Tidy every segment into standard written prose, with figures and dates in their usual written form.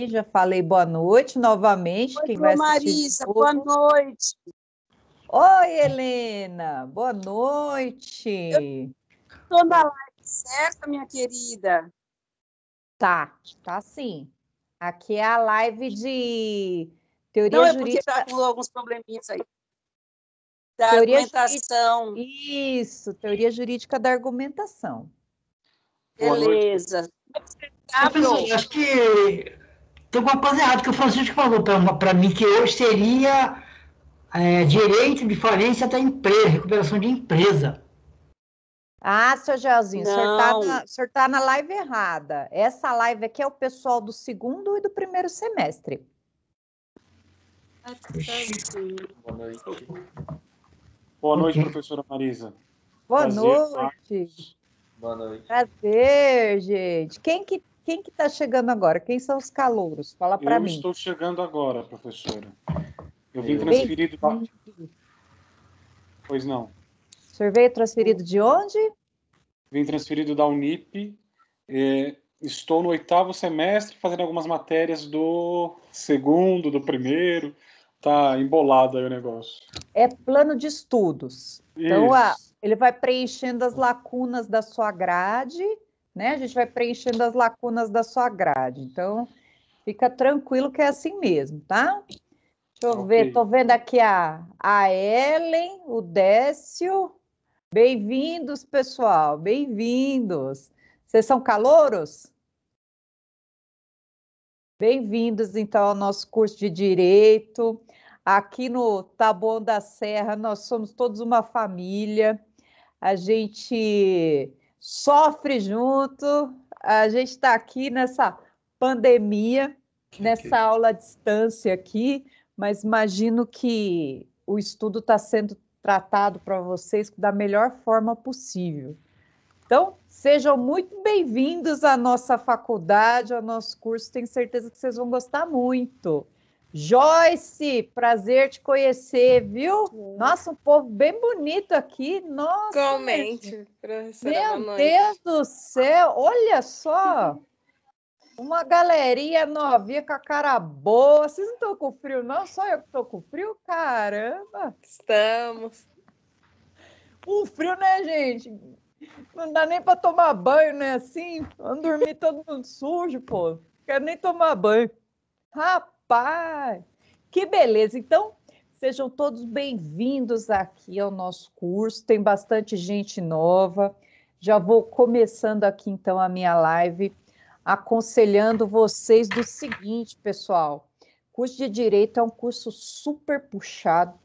Já falei boa noite novamente. Oi, Quem vai assistir Marisa, boa noite. Oi, Helena, boa noite. Estou na live, certo, minha querida? Tá sim. Aqui é a live de teoria Não, é porque está jurídica. com alguns probleminhas aí. Da Teoria argumentação. Isso, teoria jurídica da argumentação. Beleza. Professor, eu acho que tem alguma coisa errada que o Francisco falou para mim, que hoje seria direito de falência da empresa, recuperação de empresa. Ah, seu Gelzinho, Não. o senhor tá na live errada. Essa live aqui é o pessoal do segundo e do primeiro semestre. Boa noite. Boa noite, professora Marisa. Boa Prazer, noite. Marcos. Boa noite. Prazer, gente. Quem que tá chegando agora? Quem são os calouros? Fala para mim. Eu estou chegando agora, professora. Eu vim transferido da... Pois não. O senhor veio transferido de onde? Vim transferido da Unip. Estou no 8º semestre fazendo algumas matérias do segundo, do primeiro. Tá embolado aí o negócio. É plano de estudos. Então, Isso. ele vai preenchendo as lacunas da sua grade, né? A gente vai preenchendo as lacunas da sua grade. Então, fica tranquilo que é assim mesmo, tá? Deixa eu ver, tô vendo aqui a Ellen, o Décio. Bem-vindos, pessoal, bem-vindos. Vocês são calouros? Bem-vindos, então, ao nosso curso de Direito. Aqui no Taboão da Serra, nós somos todos uma família. A gente sofre junto, a gente está aqui nessa pandemia, nessa aula à distância aqui, mas imagino que o estudo está sendo tratado para vocês da melhor forma possível. Então, sejam muito bem-vindos à nossa faculdade, ao nosso curso. Tenho certeza que vocês vão gostar muito. Joyce, prazer te conhecer, viu? Nossa, um povo bem bonito aqui. Nossa, igualmente, professora. Meu Deus do céu, olha só. Uma galerinha novinha com a cara boa. Vocês não estão com frio, não? Só eu que estou com frio? Caramba! Estamos. Um frio, né, gente? Não dá nem para tomar banho, né? Assim, vamos dormir todo mundo sujo, pô. Não quero nem tomar banho. Rapaz, que beleza. Então, sejam todos bem-vindos aqui ao nosso curso. Tem bastante gente nova. Já vou começando aqui, então, a minha live, aconselhando vocês do seguinte, pessoal. Curso de Direito é um curso super puxado.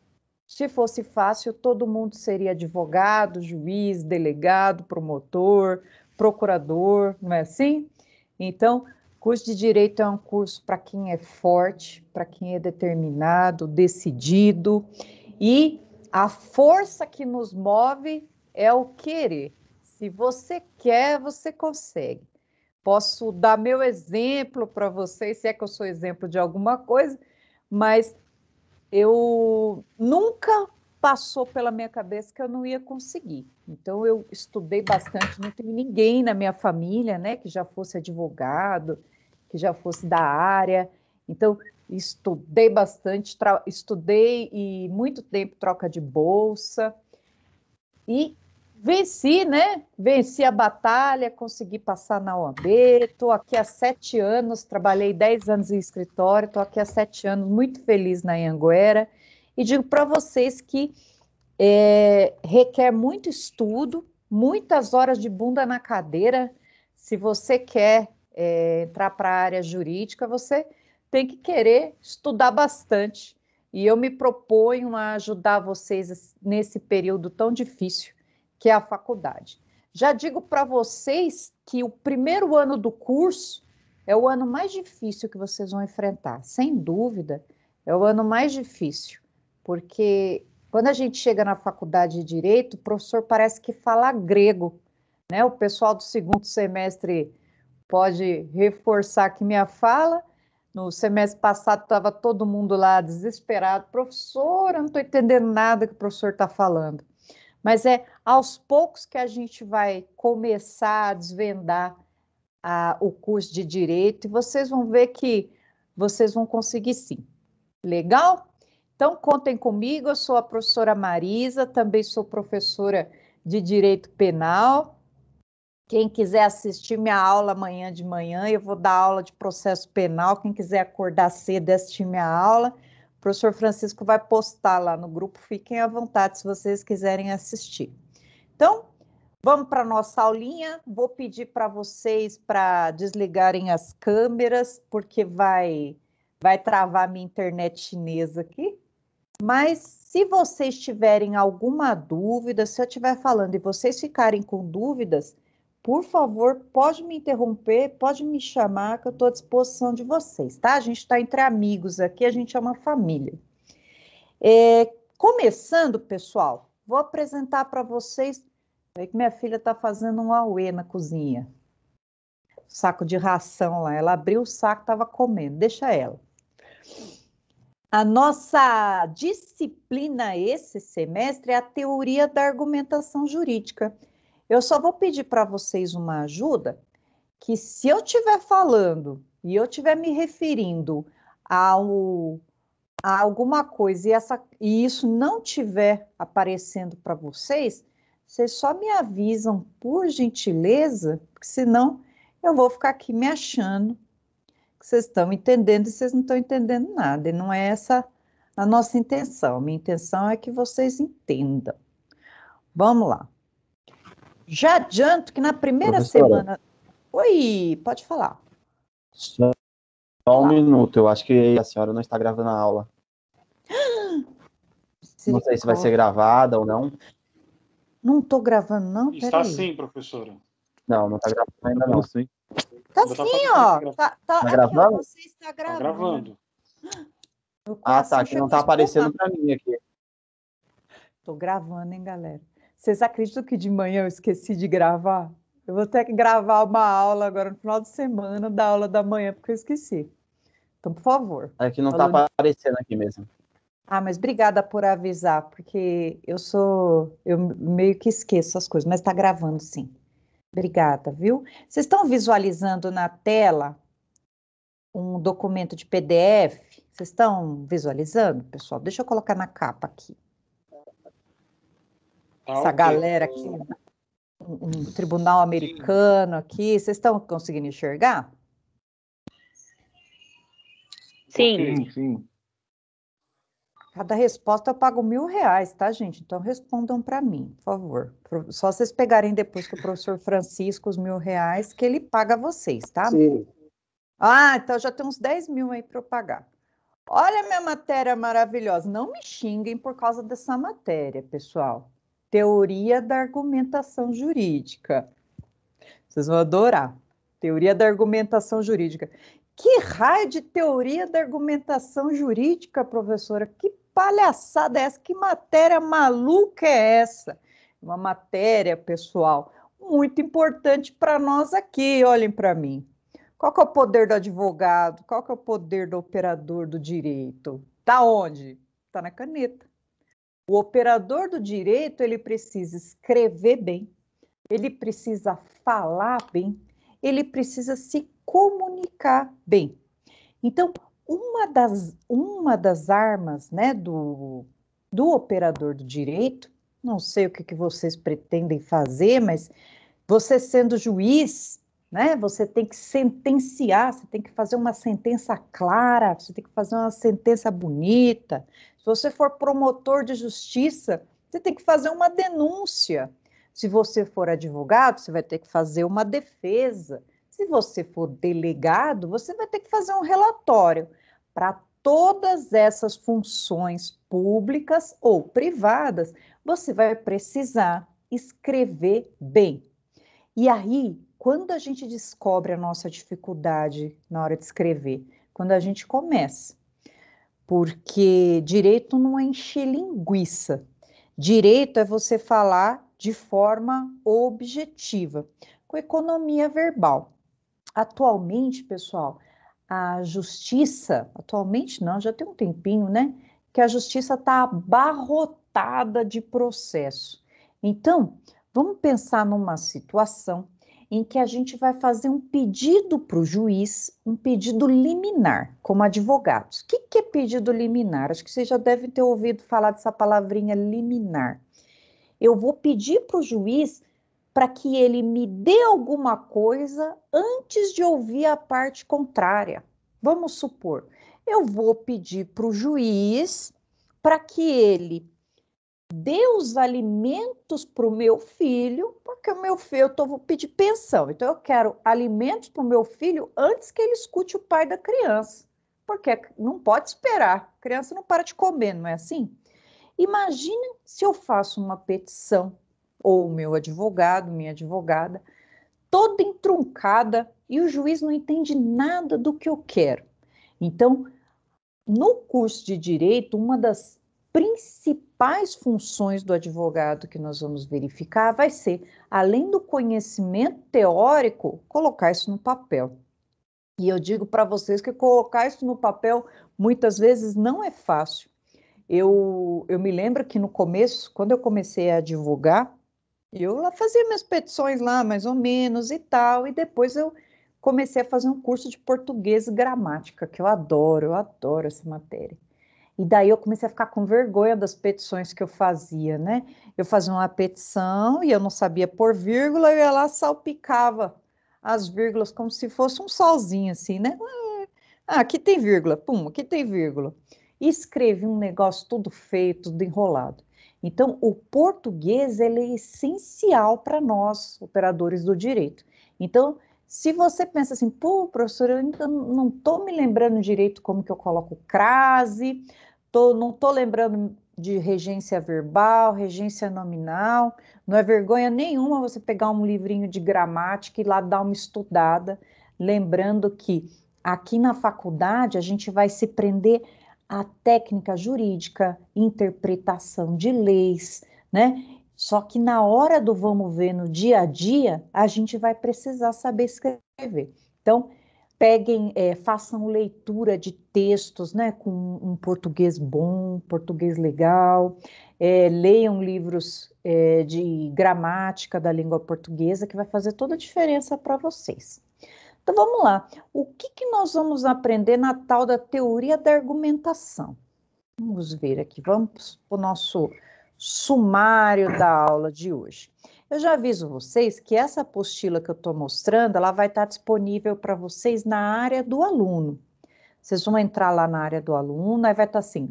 Se fosse fácil, todo mundo seria advogado, juiz, delegado, promotor, procurador, não é assim? Então, curso de Direito é um curso para quem é forte, para quem é determinado, decidido, e a força que nos move é o querer. Se você quer, você consegue. Posso dar meu exemplo para vocês, se é que eu sou exemplo de alguma coisa, mas eu nunca passou pela minha cabeça que eu não ia conseguir. Então, eu estudei bastante, não tem ninguém na minha família, né, que já fosse advogado, que já fosse da área. Então, estudei bastante, estudei e muito tempo troca de bolsa. E venci, né? Venci a batalha, consegui passar na OAB, estou aqui há 7 anos, trabalhei 10 anos em escritório, estou aqui há 7 anos, muito feliz na Anhanguera, e digo para vocês que requer muito estudo, muitas horas de bunda na cadeira. Se você quer entrar para a área jurídica, você tem que querer estudar bastante. E eu me proponho a ajudar vocês nesse período tão difícil que é a faculdade. Já digo para vocês que o primeiro ano do curso é o ano mais difícil que vocês vão enfrentar, sem dúvida, é o ano mais difícil, porque quando a gente chega na faculdade de Direito, o professor parece que fala grego, né? O pessoal do segundo semestre pode reforçar aqui minha fala. No semestre passado estava todo mundo lá desesperado. Professor, eu não estou entendendo nada que o professor está falando. Mas é aos poucos que a gente vai começar a desvendar o curso de Direito, e vocês vão ver que vocês vão conseguir sim. Legal? Então, contem comigo, eu sou a professora Marisa, também sou professora de Direito Penal. Quem quiser assistir minha aula amanhã de manhã, eu vou dar aula de processo penal. Quem quiser acordar cedo e assistir minha aula, o professor Francisco vai postar lá no grupo. Fiquem à vontade se vocês quiserem assistir. Então, vamos para a nossa aulinha. Vou pedir para vocês para desligarem as câmeras, porque vai travar minha internet chinesa aqui. Mas se vocês tiverem alguma dúvida, se eu estiver falando e vocês ficarem com dúvidas, por favor, pode me interromper, pode me chamar, que eu estou à disposição de vocês, tá? A gente está entre amigos aqui, a gente é uma família. Começando, pessoal, vou apresentar para vocês. É que minha filha está fazendo um auê na cozinha. Saco de ração lá. Ela abriu o saco, estava comendo. Deixa ela. A nossa disciplina esse semestre é a teoria da argumentação jurídica. Eu só vou pedir para vocês uma ajuda, que se eu estiver falando e eu estiver me referindo a alguma coisa e isso não estiver aparecendo para vocês, vocês só me avisam, por gentileza, porque senão eu vou ficar aqui me achando que vocês estão entendendo e vocês não estão entendendo nada. E não é essa a nossa intenção. Minha intenção é que vocês entendam. Vamos lá. Já adianto que na primeira semana... Oi, pode falar. Só um minuto, eu acho que a senhora não está gravando a aula. Não sei se vai ser gravada ou não. Não estou gravando, não? Está sim, professora. Não está gravando ainda não. Sim. Tá sim, ó. Tá gravando? Você está gravando. Tá gravando. Tá, aqui não está aparecendo para mim aqui. Tô gravando, hein, galera? Vocês acreditam que de manhã eu esqueci de gravar? Eu vou ter que gravar uma aula agora no final de semana, da aula da manhã, porque eu esqueci. Então, por favor. Aqui não está aparecendo aqui mesmo. Ah, mas obrigada por avisar, porque eu meio que esqueço as coisas, mas está gravando sim. Obrigada, viu? Vocês estão visualizando na tela um documento de PDF? Vocês estão visualizando, pessoal? Deixa eu colocar na capa aqui. Essa galera aqui, um tribunal americano aqui, vocês estão conseguindo enxergar? Sim. Sim. Cada resposta eu pago R$1.000, tá, gente? Então respondam para mim, por favor. Só vocês pegarem depois com o professor Francisco os R$1.000 que ele paga vocês, tá? Sim. Ah, então já tem uns 10 mil aí para eu pagar. Olha a minha matéria maravilhosa. Não me xinguem por causa dessa matéria, pessoal. Teoria da argumentação jurídica. Vocês vão adorar. Teoria da argumentação jurídica. Que raio de teoria da argumentação jurídica, professora? Que palhaçada é essa? Que matéria maluca é essa? Uma matéria, pessoal, muito importante para nós aqui. Olhem para mim. Qual que é o poder do advogado? Qual que é o poder do operador do direito? Tá onde? Tá na caneta. O operador do direito, ele precisa escrever bem, ele precisa falar bem, ele precisa se comunicar bem. Então, uma das armas, né, do operador do direito, não sei o que vocês pretendem fazer, mas você sendo juiz, né, você tem que sentenciar, você tem que fazer uma sentença clara, você tem que fazer uma sentença bonita. Se você for promotor de justiça, você tem que fazer uma denúncia. Se você for advogado, você vai ter que fazer uma defesa. Se você for delegado, você vai ter que fazer um relatório. Para todas essas funções públicas ou privadas, você vai precisar escrever bem. E aí, quando a gente descobre a nossa dificuldade na hora de escrever? Quando a gente começa. Porque direito não é encher linguiça. Direito é você falar de forma objetiva, com economia verbal. Atualmente, pessoal, a justiça, atualmente não, já tem um tempinho, né? Que a justiça está abarrotada de processo. Então, vamos pensar numa situação em que a gente vai fazer um pedido para o juiz, um pedido liminar, como advogados. O que é pedido liminar? Acho que vocês já devem ter ouvido falar dessa palavrinha liminar. Eu vou pedir para o juiz para que ele me dê alguma coisa antes de ouvir a parte contrária. Vamos supor, eu vou pedir para o juiz para que ele dê os alimentos para o meu filho, porque o meu filho, vou pedir pensão, então eu quero alimentos para o meu filho antes que ele escute o pai da criança, porque não pode esperar, a criança não para de comer, não é assim? Imagina se eu faço uma petição, ou o meu advogado, minha advogada, toda entroncada, e o juiz não entende nada do que eu quero. Então, no curso de direito, uma das principais funções do advogado que nós vamos verificar vai ser, além do conhecimento teórico, colocar isso no papel. E eu digo para vocês que colocar isso no papel muitas vezes não é fácil. Eu me lembro que no começo, quando eu comecei a advogar, eu lá fazia minhas petições lá, mais ou menos e tal, e depois eu comecei a fazer um curso de português e gramática, que eu adoro essa matéria. E daí eu comecei a ficar com vergonha das petições que eu fazia, né? Eu fazia uma petição e eu não sabia pôr vírgula, eu ia lá salpicava as vírgulas como se fosse um solzinho assim, né? Ah, aqui tem vírgula, pum, aqui tem vírgula. E escrevi um negócio todo feio, tudo enrolado. Então, o português, ele é essencial para nós, operadores do direito. Então, se você pensa assim, pô, professor, eu ainda não estou me lembrando direito como que eu coloco crase, não estou lembrando de regência verbal, regência nominal, não é vergonha nenhuma você pegar um livrinho de gramática e lá dar uma estudada, lembrando que aqui na faculdade a gente vai se prender à técnica jurídica, interpretação de leis, né? Só que na hora do vamos ver no dia a dia, a gente vai precisar saber escrever. Então, façam leitura de textos, né, com um português bom, português legal, leiam livros de gramática da língua portuguesa, que vai fazer toda a diferença para vocês. Então, vamos lá. O que nós vamos aprender na tal da teoria da argumentação? Vamos ver aqui, vamos para o nosso sumário da aula de hoje. Eu já aviso vocês que essa apostila que eu estou mostrando, ela vai estar disponível para vocês na área do aluno. Vocês vão entrar lá na área do aluno, aí vai estar assim,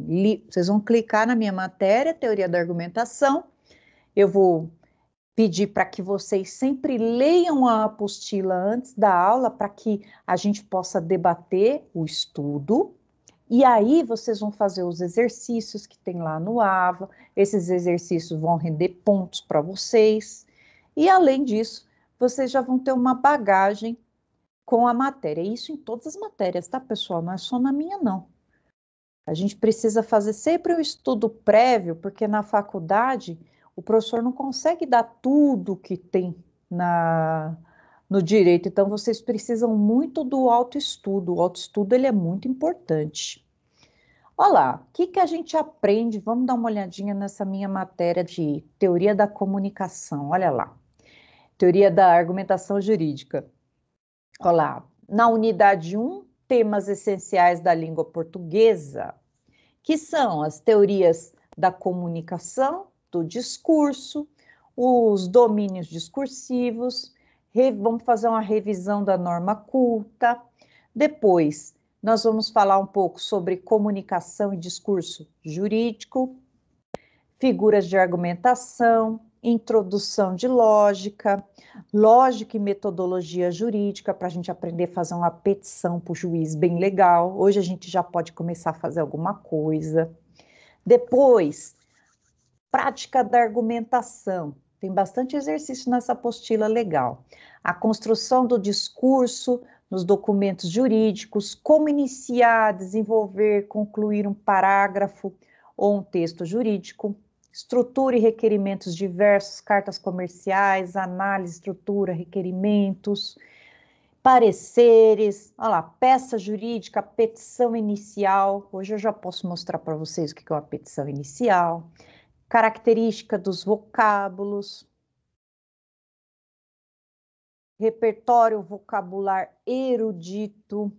vocês vão clicar na minha matéria, teoria da argumentação, eu vou pedir para que vocês sempre leiam a apostila antes da aula, para que a gente possa debater o estudo. E aí vocês vão fazer os exercícios que tem lá no AVA, esses exercícios vão render pontos para vocês. E além disso, vocês já vão ter uma bagagem com a matéria. Isso em todas as matérias, tá, pessoal? Não é só na minha, não. A gente precisa fazer sempre o estudo prévio, porque na faculdade o professor não consegue dar tudo que tem no direito. Então, vocês precisam muito do autoestudo. O autoestudo, ele é muito importante. Olha lá, o que a gente aprende? Vamos dar uma olhadinha nessa minha matéria de teoria da comunicação. Olha lá, teoria da argumentação jurídica. Olha lá, na unidade 1, temas essenciais da língua portuguesa, que são as teorias da comunicação, do discurso, os domínios discursivos, vamos fazer uma revisão da norma culta. Depois, nós vamos falar um pouco sobre comunicação e discurso jurídico, figuras de argumentação, introdução de lógica, lógica e metodologia jurídica, para a gente aprender a fazer uma petição para o juiz bem legal. Hoje a gente já pode começar a fazer alguma coisa. Depois, prática da argumentação. Tem bastante exercício nessa apostila legal. A construção do discurso nos documentos jurídicos, como iniciar, desenvolver, concluir um parágrafo ou um texto jurídico, estrutura e requerimentos diversos, cartas comerciais, análise, estrutura, requerimentos, pareceres, olha lá, peça jurídica, petição inicial. Hoje eu já posso mostrar para vocês o que é uma petição inicial. Característica dos vocábulos, repertório vocabular erudito,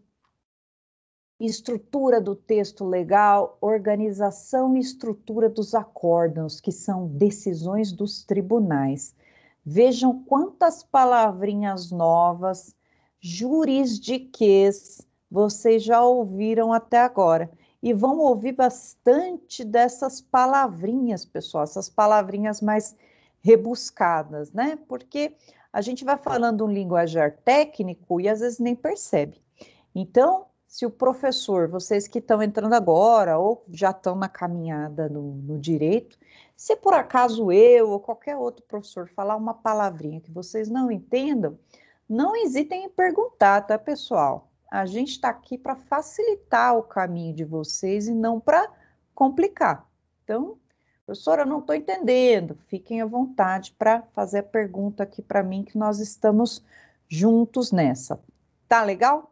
estrutura do texto legal, organização e estrutura dos acórdãos, que são decisões dos tribunais. Vejam quantas palavrinhas novas, jurisdiquês, vocês já ouviram até agora. E vão ouvir bastante dessas palavrinhas, pessoal, essas palavrinhas mais rebuscadas, né? Porque a gente vai falando um linguajar técnico e às vezes nem percebe. Então, se o professor, vocês que estão entrando agora ou já estão na caminhada no direito, se por acaso eu ou qualquer outro professor falar uma palavrinha que vocês não entendam, não hesitem em perguntar, tá, pessoal? A gente está aqui para facilitar o caminho de vocês e não para complicar. Então, professora, eu não estou entendendo. Fiquem à vontade para fazer a pergunta aqui para mim, que nós estamos juntos nessa. Tá legal?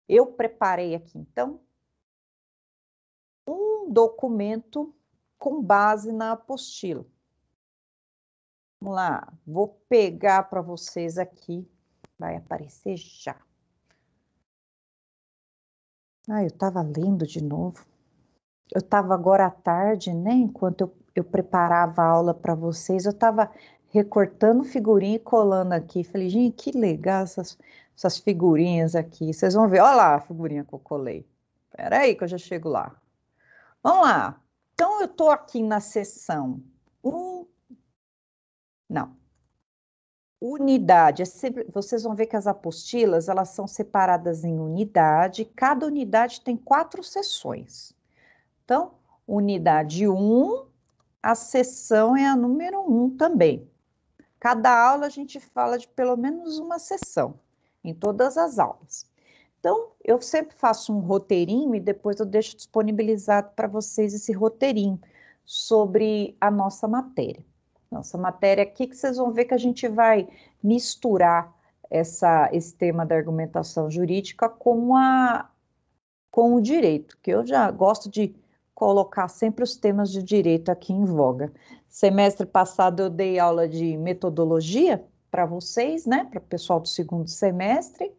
Eu preparei aqui, então, um documento com base na apostila. Vamos lá, vou pegar para vocês aqui, vai aparecer já. Ah, eu estava lendo de novo. Eu estava agora à tarde, né, enquanto eu preparava a aula para vocês, eu estava recortando figurinha e colando aqui. Falei, gente, que legal essas figurinhas aqui. Vocês vão ver, olha lá a figurinha que eu colei. Espera aí que eu já chego lá. Vamos lá. Então, eu estou aqui na seção 1. Não. Unidade. Vocês vão ver que as apostilas, elas são separadas em unidade. Cada unidade tem 4 seções. Então, unidade 1, a seção é a número 1 também. Cada aula a gente fala de pelo menos uma seção, em todas as aulas. Então, eu sempre faço um roteirinho e depois eu deixo disponibilizado para vocês esse roteirinho sobre a nossa matéria. Nossa matéria aqui, que vocês vão ver que a gente vai misturar esse tema da argumentação jurídica com o direito, que eu já gosto de colocar sempre os temas de direito aqui em voga. Semestre passado eu dei aula de metodologia para vocês, né, para o pessoal do segundo semestre,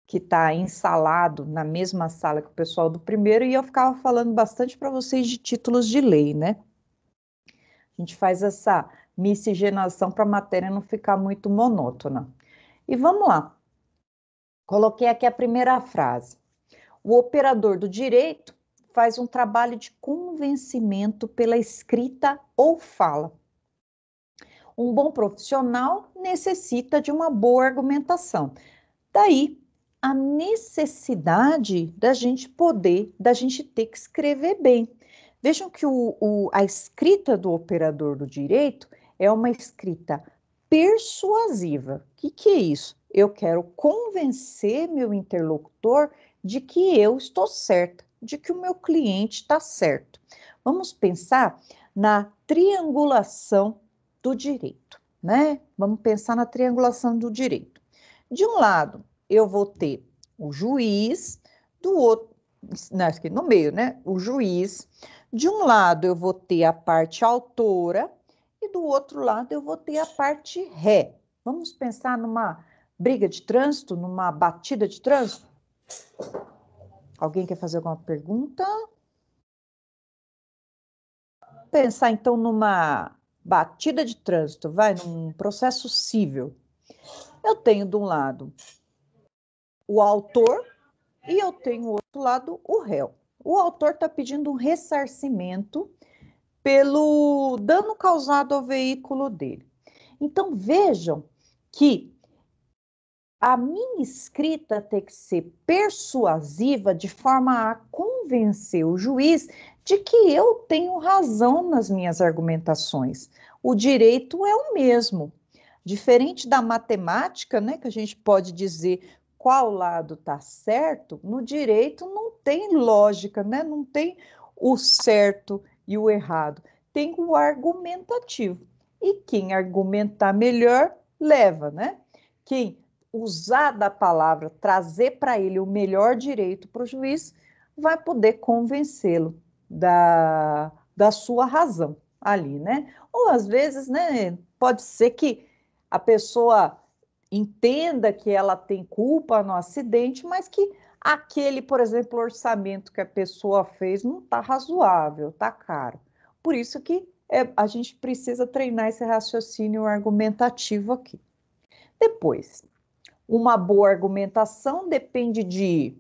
que está ensalado na mesma sala que o pessoal do primeiro, e eu ficava falando bastante para vocês de títulos de lei, né? A gente faz essa miscigenação para a matéria não ficar muito monótona. E vamos lá. Coloquei aqui a primeira frase. O operador do direito faz um trabalho de convencimento pela escrita ou fala. Um bom profissional necessita de uma boa argumentação. Daí, a necessidade da gente ter que escrever bem. Vejam que a escrita do operador do direito é uma escrita persuasiva. O que é isso? Eu quero convencer meu interlocutor de que eu estou certa, de que o meu cliente está certo. Vamos pensar na triangulação do direito, né? Vamos pensar na triangulação do direito. De um lado, eu vou ter o juiz, do outro, aqui no meio, né? O juiz. De um lado, eu vou ter a parte autora e do outro lado, eu vou ter a parte ré. Vamos pensar numa briga de trânsito, numa batida de trânsito? Alguém quer fazer alguma pergunta? Pensar, então, numa batida de trânsito, num processo civil. Eu tenho, de um lado, o autor e eu tenho, do outro lado, o réu. O autor está pedindo um ressarcimento pelo dano causado ao veículo dele. Então, vejam que a minha escrita tem que ser persuasiva de forma a convencer o juiz de que eu tenho razão nas minhas argumentações. O direito é o mesmo. Diferente da matemática, né, que a gente pode dizer qual lado está certo, no direito não tem lógica, né? Não tem o certo e o errado. Tem o argumentativo. E quem argumentar melhor, leva, né? Quem usar da palavra, trazer para ele o melhor direito para o juiz, vai poder convencê-lo da sua razão ali, né? Ou às vezes, né, pode ser que a pessoa entenda que ela tem culpa no acidente, mas que aquele, por exemplo, orçamento que a pessoa fez não está razoável, está caro. Por isso que a gente precisa treinar esse raciocínio argumentativo aqui. Depois, uma boa argumentação depende de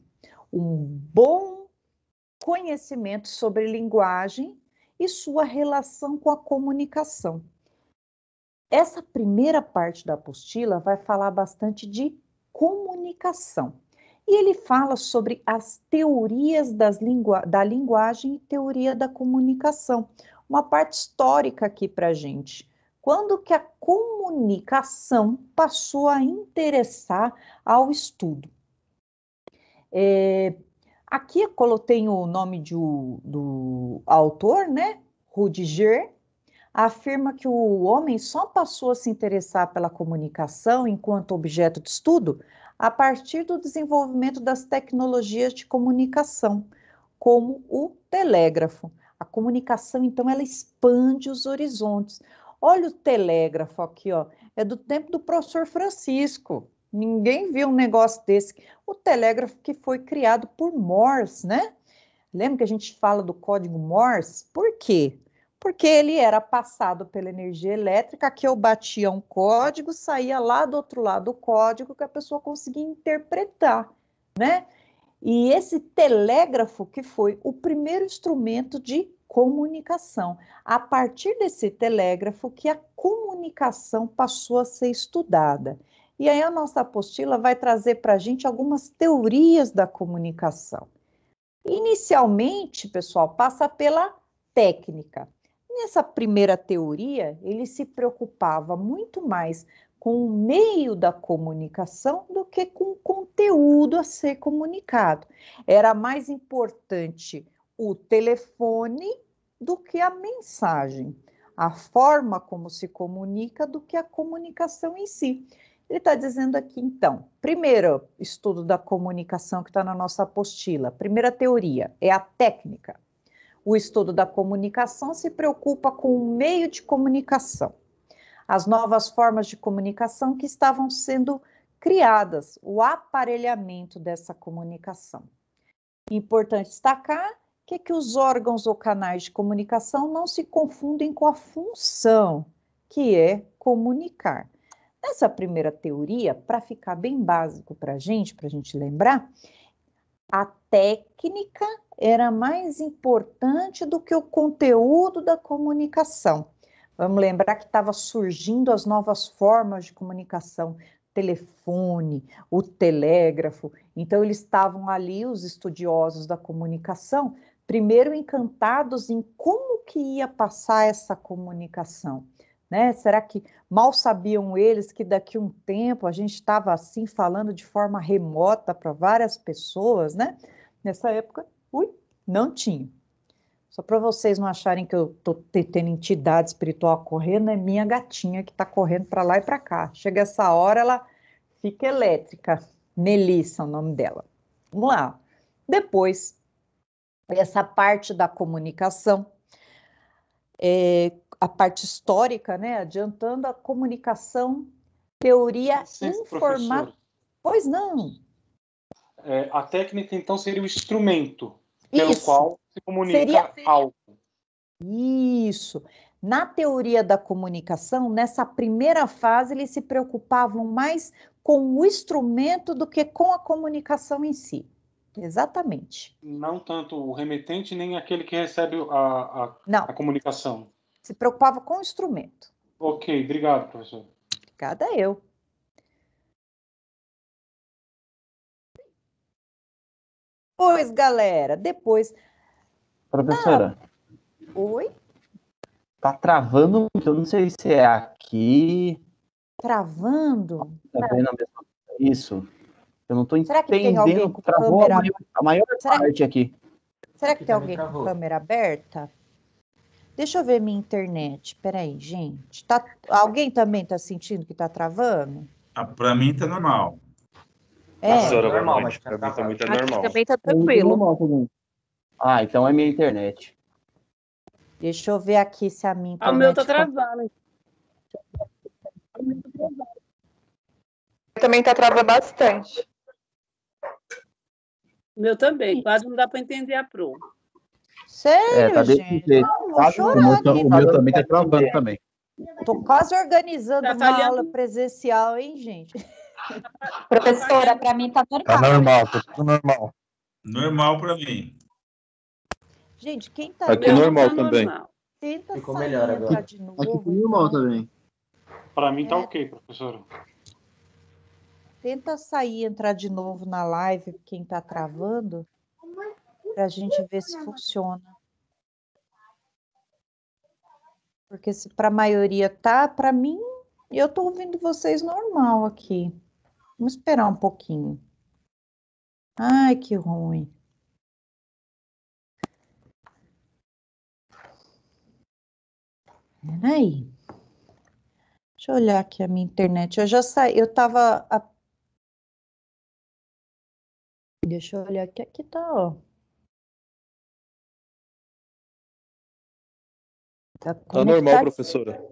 um bom conhecimento sobre linguagem e sua relação com a comunicação. Essa primeira parte da apostila vai falar bastante de comunicação. E ele fala sobre as teorias da linguagem e teoria da comunicação. Uma parte histórica aqui para a gente. Quando que a comunicação passou a interessar ao estudo? Aqui eu coloquei o nome do autor, né? Rudiger, afirma que o homem só passou a se interessar pela comunicação enquanto objeto de estudo a partir do desenvolvimento das tecnologias de comunicação, como o telégrafo. A comunicação, então, ela expande os horizontes. Olha o telégrafo aqui, ó, é do tempo do professor Francisco. Ninguém viu um negócio desse. O telégrafo que foi criado por Morse, né? Lembra que a gente fala do código Morse? Por quê? Porque ele era passado pela energia elétrica, que eu batia um código, saía lá do outro lado do código que a pessoa conseguia interpretar, né? E esse telégrafo que foi o primeiro instrumento de comunicação. A partir desse telégrafo que a comunicação passou a ser estudada. E aí a nossa apostila vai trazer para a gente algumas teorias da comunicação. Inicialmente, pessoal, passa pela técnica. Nessa primeira teoria, ele se preocupava muito mais com o meio da comunicação do que com o conteúdo a ser comunicado. Era mais importante o telefone do que a mensagem, a forma como se comunica do que a comunicação em si. Ele está dizendo aqui, então, primeiro estudo da comunicação que está na nossa apostila, primeira teoria, é a técnica. O estudo da comunicação se preocupa com o meio de comunicação, as novas formas de comunicação que estavam sendo criadas, o aparelhamento dessa comunicação. Importante destacar que os órgãos ou canais de comunicação não se confundem com a função, que é comunicar. Nessa primeira teoria, para ficar bem básico para a gente lembrar, a técnica era mais importante do que o conteúdo da comunicação. Vamos lembrar que estava surgindo as novas formas de comunicação, telefone, o telégrafo. Então, eles estavam ali, os estudiosos da comunicação, primeiro encantados em como que ia passar essa comunicação. Né? Será que mal sabiam eles que daqui a um tempo a gente estava assim falando de forma remota para várias pessoas, né? Nessa época, não tinha. Só para vocês não acharem que eu estou tendo entidade espiritual correndo, é minha gatinha que está correndo para lá e para cá. Chega essa hora, ela fica elétrica. Melissa é o nome dela. Vamos lá. Depois, essa parte da comunicação, a parte histórica, né? Adiantando a comunicação, teoria informática. Pois não. A técnica, então, seria o instrumento pelo qual se comunica algo. Isso. Na teoria da comunicação, nessa primeira fase, eles se preocupavam mais com o instrumento do que com a comunicação em si. Exatamente. Não tanto o remetente, nem aquele que recebe a comunicação. Se preocupava com o instrumento. Ok, obrigado, professor. Obrigada eu. Pois, galera, depois... Professora. Oi? Tá travando, eu não sei se é aqui. Travando? Tá vendo a mesma... Isso. Eu não tô entendendo. Será que tem alguém com Travou câmera... a maior parte aqui. Será que tem alguém com câmera aberta? Deixa eu ver minha internet. Peraí, gente. Alguém também está sentindo que está travando? Para mim tá normal. Professora, boa normal, noite. Para mim também tá Aqui normal. também tá tranquilo. Então é minha internet. Deixa eu ver aqui se a minha internet... O meu tá travando. também tá travando bastante. O meu também, quase não dá para entender a Pro. Sério, tá desse gente? jeito. Não, vou Quase chorar aqui. o meu também tá travando também. Tô quase organizando Tá uma aula falhando. presencial, hein, gente? Professora, para mim tá Tá normal. normal, tá tudo normal. Normal para mim. Gente, quem tá Aqui Meu aí, normal tá também. normal. tenta Ficou sair melhor e agora. entrar de Aqui novo. foi normal então. também. Para mim tá ok, professora. Tenta sair e entrar de novo na live, quem tá travando, pra gente ver se funciona. Porque se pra maioria tá, pra mim, eu tô ouvindo vocês normal aqui. Vamos esperar um pouquinho. Ai, que ruim. Peraí. Deixa eu olhar aqui a minha internet. Eu já saí, eu tava. Deixa eu olhar aqui. Aqui tá, ó. Tá Tá normal, professora.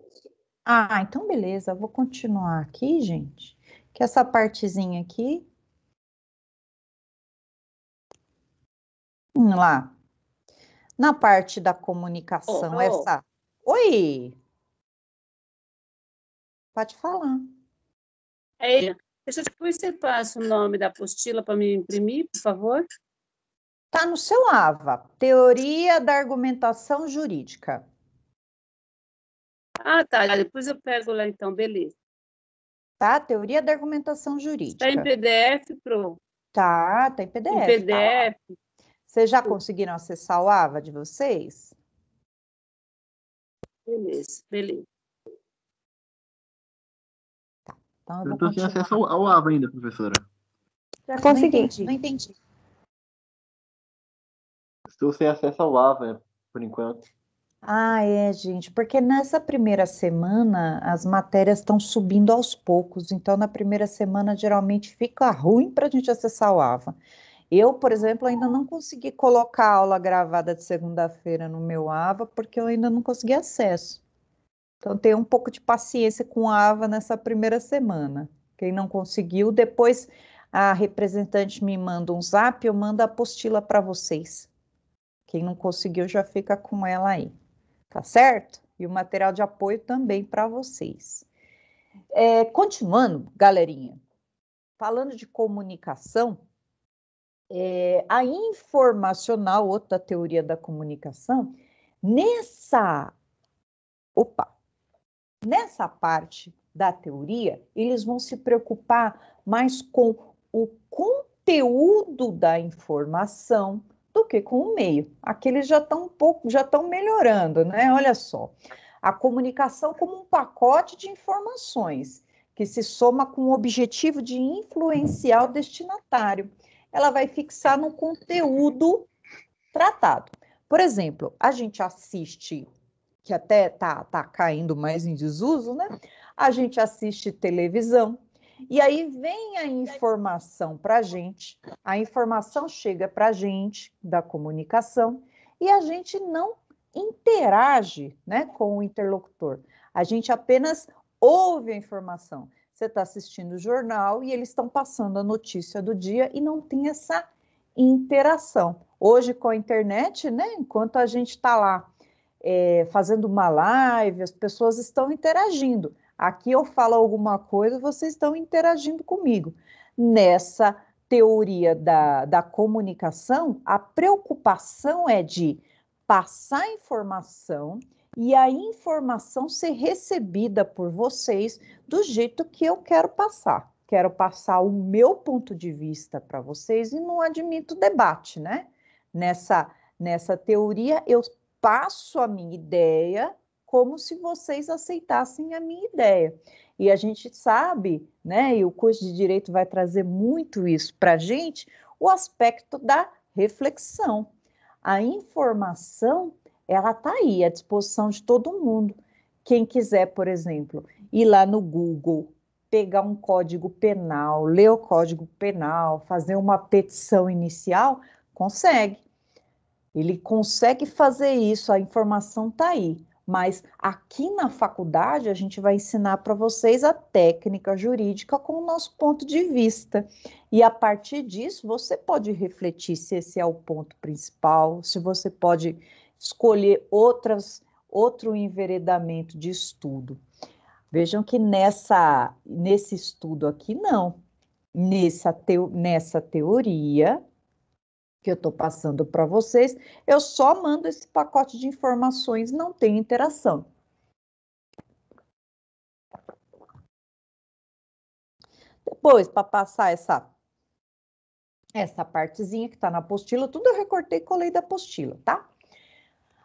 Ah, então beleza. Eu vou continuar aqui, gente. Que essa partezinha aqui. Lá. Na parte da comunicação, essa. Oi! Pode falar. Depois você passa o nome da apostila para me imprimir, por favor? Tá no seu AVA. Teoria da argumentação jurídica. Ah, tá. Depois eu pego lá, então. Beleza. Tá? Teoria da argumentação jurídica. Está em PDF, Pro? Tá em PDF. Em PDF. Tá. Vocês já conseguiram acessar o AVA de vocês? Beleza. Tá. Então eu Eu vou tô sem continuar. acesso ao AVA ainda, professora. Já consegui. Não entendi. Estou sem acesso ao AVA, por enquanto. Ah, gente, porque nessa primeira semana as matérias estão subindo aos poucos, então na primeira semana geralmente fica ruim para a gente acessar o AVA. Eu, por exemplo, ainda não consegui colocar a aula gravada de segunda-feira no meu AVA, porque eu ainda não consegui acesso. Então tenha um pouco de paciência com a AVA nessa primeira semana. Quem não conseguiu, depois a representante me manda um zap, eu mando a apostila para vocês. Quem não conseguiu já fica com ela aí. Tá certo? E o material de apoio também para vocês. Continuando, galerinha, falando de comunicação, a informacional, outra teoria da comunicação, nessa parte da teoria, eles vão se preocupar mais com o conteúdo da informação do que com o meio. Aqui eles já estão melhorando, né? Olha só, a comunicação como um pacote de informações que se soma com o objetivo de influenciar o destinatário. Ela vai fixar no conteúdo tratado. Por exemplo, a gente assiste, que até tá caindo mais em desuso, né? A gente assiste televisão, e aí vem a informação para a gente, a informação chega para a gente da comunicação, e a gente não interage, né, com o interlocutor. A gente apenas ouve a informação. Você está assistindo o jornal e eles estão passando a notícia do dia e não tem essa interação. Hoje, com a internet, né, enquanto a gente está lá fazendo uma live, as pessoas estão interagindo. Aqui eu falo alguma coisa, vocês estão interagindo comigo. Nessa teoria da comunicação, a preocupação é de passar informação e a informação ser recebida por vocês do jeito que eu quero passar. Quero passar o meu ponto de vista para vocês e não admito debate, né? Nessa teoria, eu passo a minha ideia como se vocês aceitassem a minha ideia. E a gente sabe, né, e o curso de Direito vai trazer muito isso para a gente, o aspecto da reflexão. A informação, ela está aí à disposição de todo mundo. Quem quiser, por exemplo, ir lá no Google, pegar um código penal, ler o código penal, fazer uma petição inicial, consegue. Ele consegue fazer isso, a informação está aí. Mas aqui na faculdade a gente vai ensinar para vocês a técnica jurídica com o nosso ponto de vista. E a partir disso você pode refletir se esse é o ponto principal, se você pode escolher outro enveredamento de estudo. Vejam que nesse estudo aqui não. Nessa teoria que eu estou passando para vocês, eu só mando esse pacote de informações, não tem interação. Depois, para passar essa partezinha que está na apostila, tudo eu recortei e colei da apostila, tá?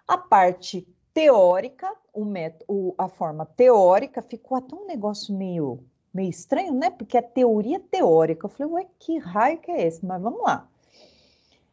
A parte teórica, a forma teórica, ficou até um negócio meio estranho, né? Porque é teoria teórica. Eu falei, ué, que raio que é esse? Mas vamos lá.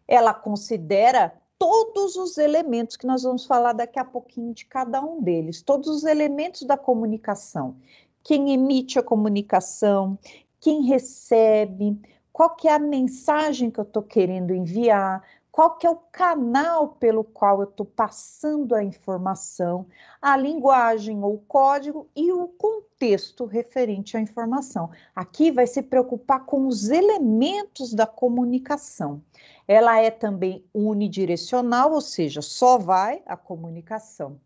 Ela considera todos os elementos que nós vamos falar daqui a pouquinho de cada um deles, todos os elementos da comunicação. Quem emite a comunicação, quem recebe, qual que é a mensagem que eu estou querendo enviar, qual que é o canal pelo qual eu estou passando a informação, a linguagem ou código e o contexto referente à informação. Aqui vai se preocupar com os elementos da comunicação. Ela é também unidirecional, ou seja, só vai a comunicação.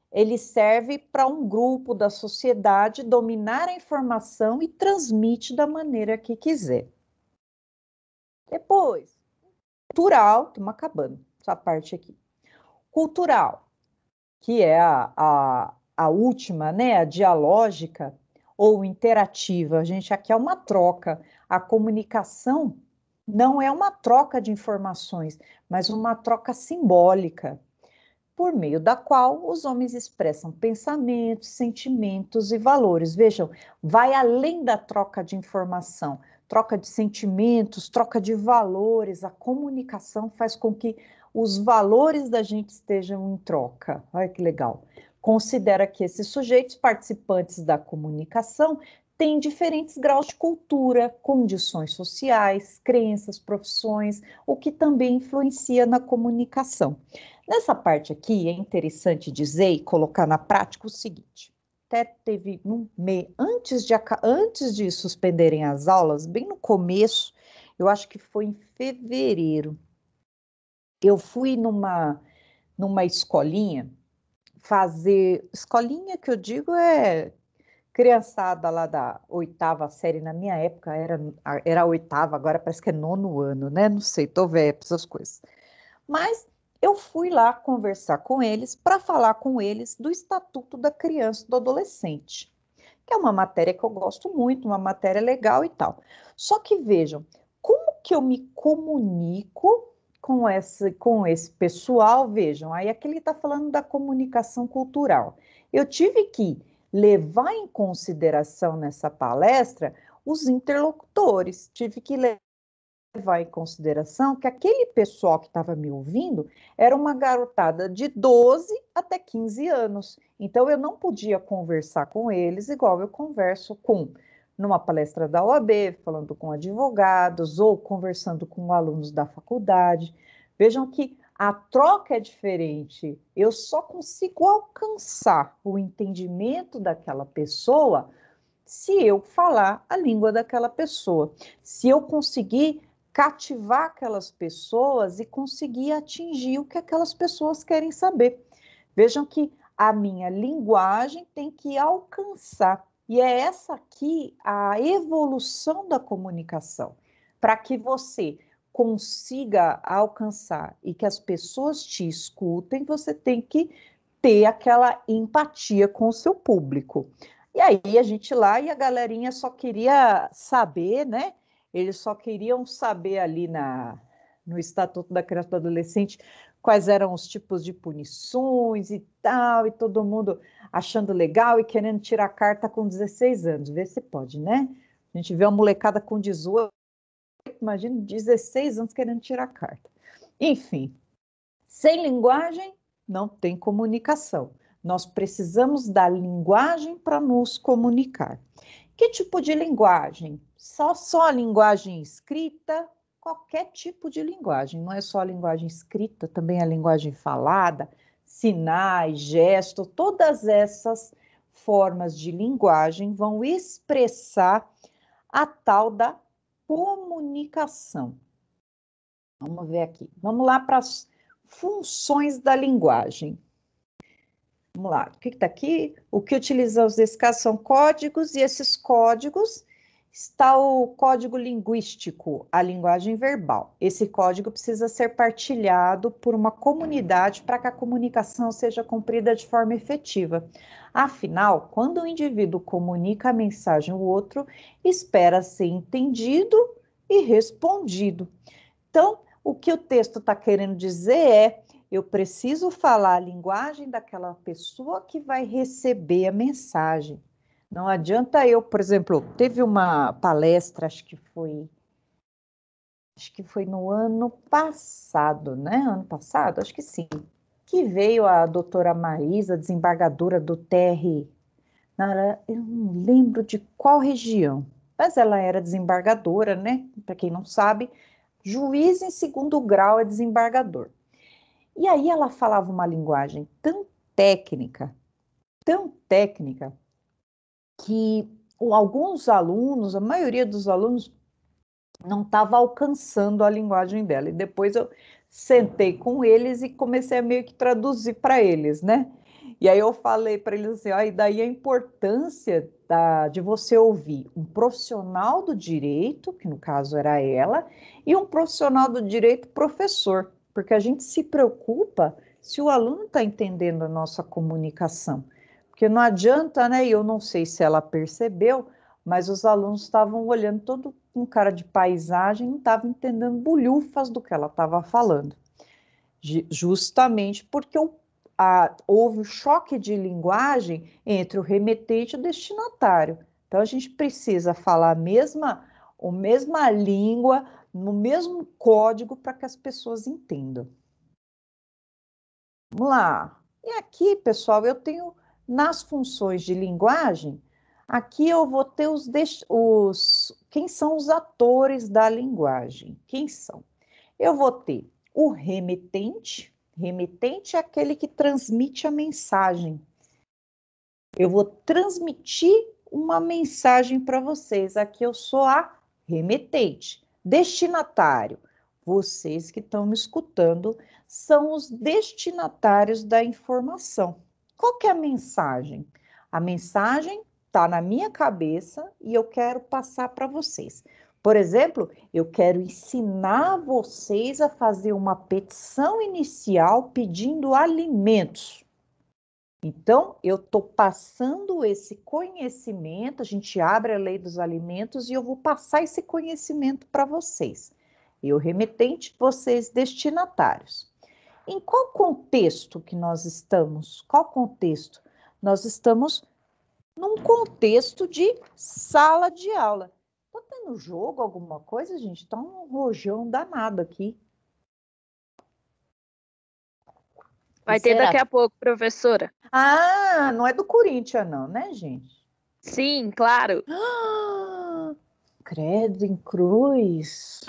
Ele serve para um grupo da sociedade dominar a informação e transmite da maneira que quiser. Depois, cultural, estamos acabando essa parte aqui. Cultural, que é a última, né, a dialógica ou interativa. A gente aqui é uma troca. A comunicação não é uma troca de informações, mas uma troca simbólica, por meio da qual os homens expressam pensamentos, sentimentos e valores. Vejam, vai além da troca de informação, troca de sentimentos, troca de valores. A comunicação faz com que os valores da gente estejam em troca. Olha que legal. Considera que esses sujeitos participantes da comunicação têm diferentes graus de cultura, condições sociais, crenças, profissões, o que também influencia na comunicação. Nessa parte aqui é interessante dizer e colocar na prática o seguinte: até teve antes de suspenderem as aulas, bem no começo, eu acho que foi em fevereiro, eu fui numa escolinha escolinha que eu digo é criançada lá da 8ª série, na minha época era a 8ª, agora parece que é 9º ano, né? Não sei, tô velha para essas coisas. Mas eu fui lá conversar com eles para falar com eles do Estatuto da Criança e do Adolescente, que é uma matéria que eu gosto muito, uma matéria legal e tal. Só que vejam, como que eu me comunico com esse pessoal? Vejam, aí aqui ele está falando da comunicação cultural. Eu tive que levar em consideração nessa palestra os interlocutores, tive que levar em consideração que aquele pessoal que estava me ouvindo era uma garotada de 12 até 15 anos. Então, eu não podia conversar com eles igual eu converso numa palestra da OAB, falando com advogados ou conversando com alunos da faculdade. Vejam que a troca é diferente. Eu só consigo alcançar o entendimento daquela pessoa se eu falar a língua daquela pessoa, se eu conseguir cativar aquelas pessoas e conseguir atingir o que aquelas pessoas querem saber. Vejam que a minha linguagem tem que alcançar, e é essa aqui a evolução da comunicação, para que você consiga alcançar e que as pessoas te escutem, você tem que ter aquela empatia com o seu público. E aí a gente lá e a galerinha só queria saber, né? Eles só queriam saber ali no Estatuto da Criança e do Adolescente quais eram os tipos de punições e tal, e todo mundo achando legal e querendo tirar carta com 16 anos. Vê se pode, né? A gente vê uma molecada com 18, imagina 16 anos querendo tirar carta. Enfim, sem linguagem não tem comunicação. Nós precisamos da linguagem para nos comunicar. Que tipo de linguagem? Só a linguagem escrita? Qualquer tipo de linguagem, não é só a linguagem escrita, também a linguagem falada, sinais, gestos, todas essas formas de linguagem vão expressar a tal da comunicação. Vamos ver aqui. Vamos lá para as funções da linguagem. Vamos lá. O que está aqui? O que utilizamos nesse caso são códigos, e esses códigos está o código linguístico, a linguagem verbal. Esse código precisa ser partilhado por uma comunidade para que a comunicação seja cumprida de forma efetiva. Afinal, quando o indivíduo comunica a mensagem ao outro, espera ser entendido e respondido. Então, o que o texto está querendo dizer é: eu preciso falar a linguagem daquela pessoa que vai receber a mensagem. Não adianta eu, por exemplo, teve uma palestra, acho que foi no ano passado, né? Ano passado, acho que sim, que veio a doutora Marisa, desembargadora do TR, eu não lembro de qual região, mas ela era desembargadora, né? Para quem não sabe, juiz em segundo grau é desembargador. E aí ela falava uma linguagem tão técnica, que alguns alunos, a maioria dos alunos, não estava alcançando a linguagem dela. E depois eu sentei com eles e comecei a meio que traduzir para eles, né? E aí eu falei para eles assim, e daí a importância de você ouvir um profissional do direito, que no caso era ela, e um profissional do direito professor, porque a gente se preocupa se o aluno está entendendo a nossa comunicação. Porque não adianta, né? Eu não sei se ela percebeu, mas os alunos estavam olhando todo com cara de paisagem, não estavam entendendo bolhufas do que ela estava falando. Justamente porque houve um choque de linguagem entre o remetente e o destinatário. Então, a gente precisa falar a mesma língua, no mesmo código, para que as pessoas entendam. Vamos lá. E aqui, pessoal, eu tenho, nas funções de linguagem, aqui eu vou ter quem são os atores da linguagem. Quem são? Eu vou ter o remetente. Remetente é aquele que transmite a mensagem. Eu vou transmitir uma mensagem para vocês. Aqui eu sou a remetente. Destinatário. Vocês que estão me escutando são os destinatários da informação. Qual que é a mensagem? A mensagem está na minha cabeça e eu quero passar para vocês. Por exemplo, eu quero ensinar vocês a fazer uma petição inicial pedindo alimentos. Então, eu estou passando esse conhecimento, a gente abre a lei dos alimentos e eu vou passar esse conhecimento para vocês. Eu remetente, vocês destinatários. Em qual contexto que nós estamos? Qual contexto? Nós estamos num contexto de sala de aula. Está tendo jogo, alguma coisa, gente? Está um rojão danado aqui. Vai ter daqui a pouco, professora. Ah, não é do Corinthians, não, né, gente? Sim, claro. Ah, credo em cruz.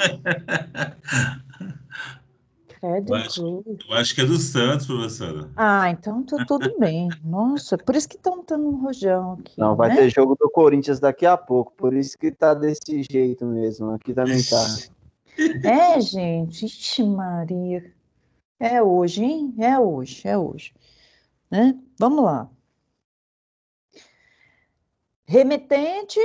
Credo em cruz. Eu acho que é do Santos, professora. Ah, então tá tudo bem. Nossa, por isso que estão dando um rojão aqui. Não, vai ter jogo do Corinthians daqui a pouco, por isso que tá desse jeito mesmo. Aqui também tá. É, gente, ixi, Maria. É hoje, hein? É hoje. Né? Vamos lá. Remetente,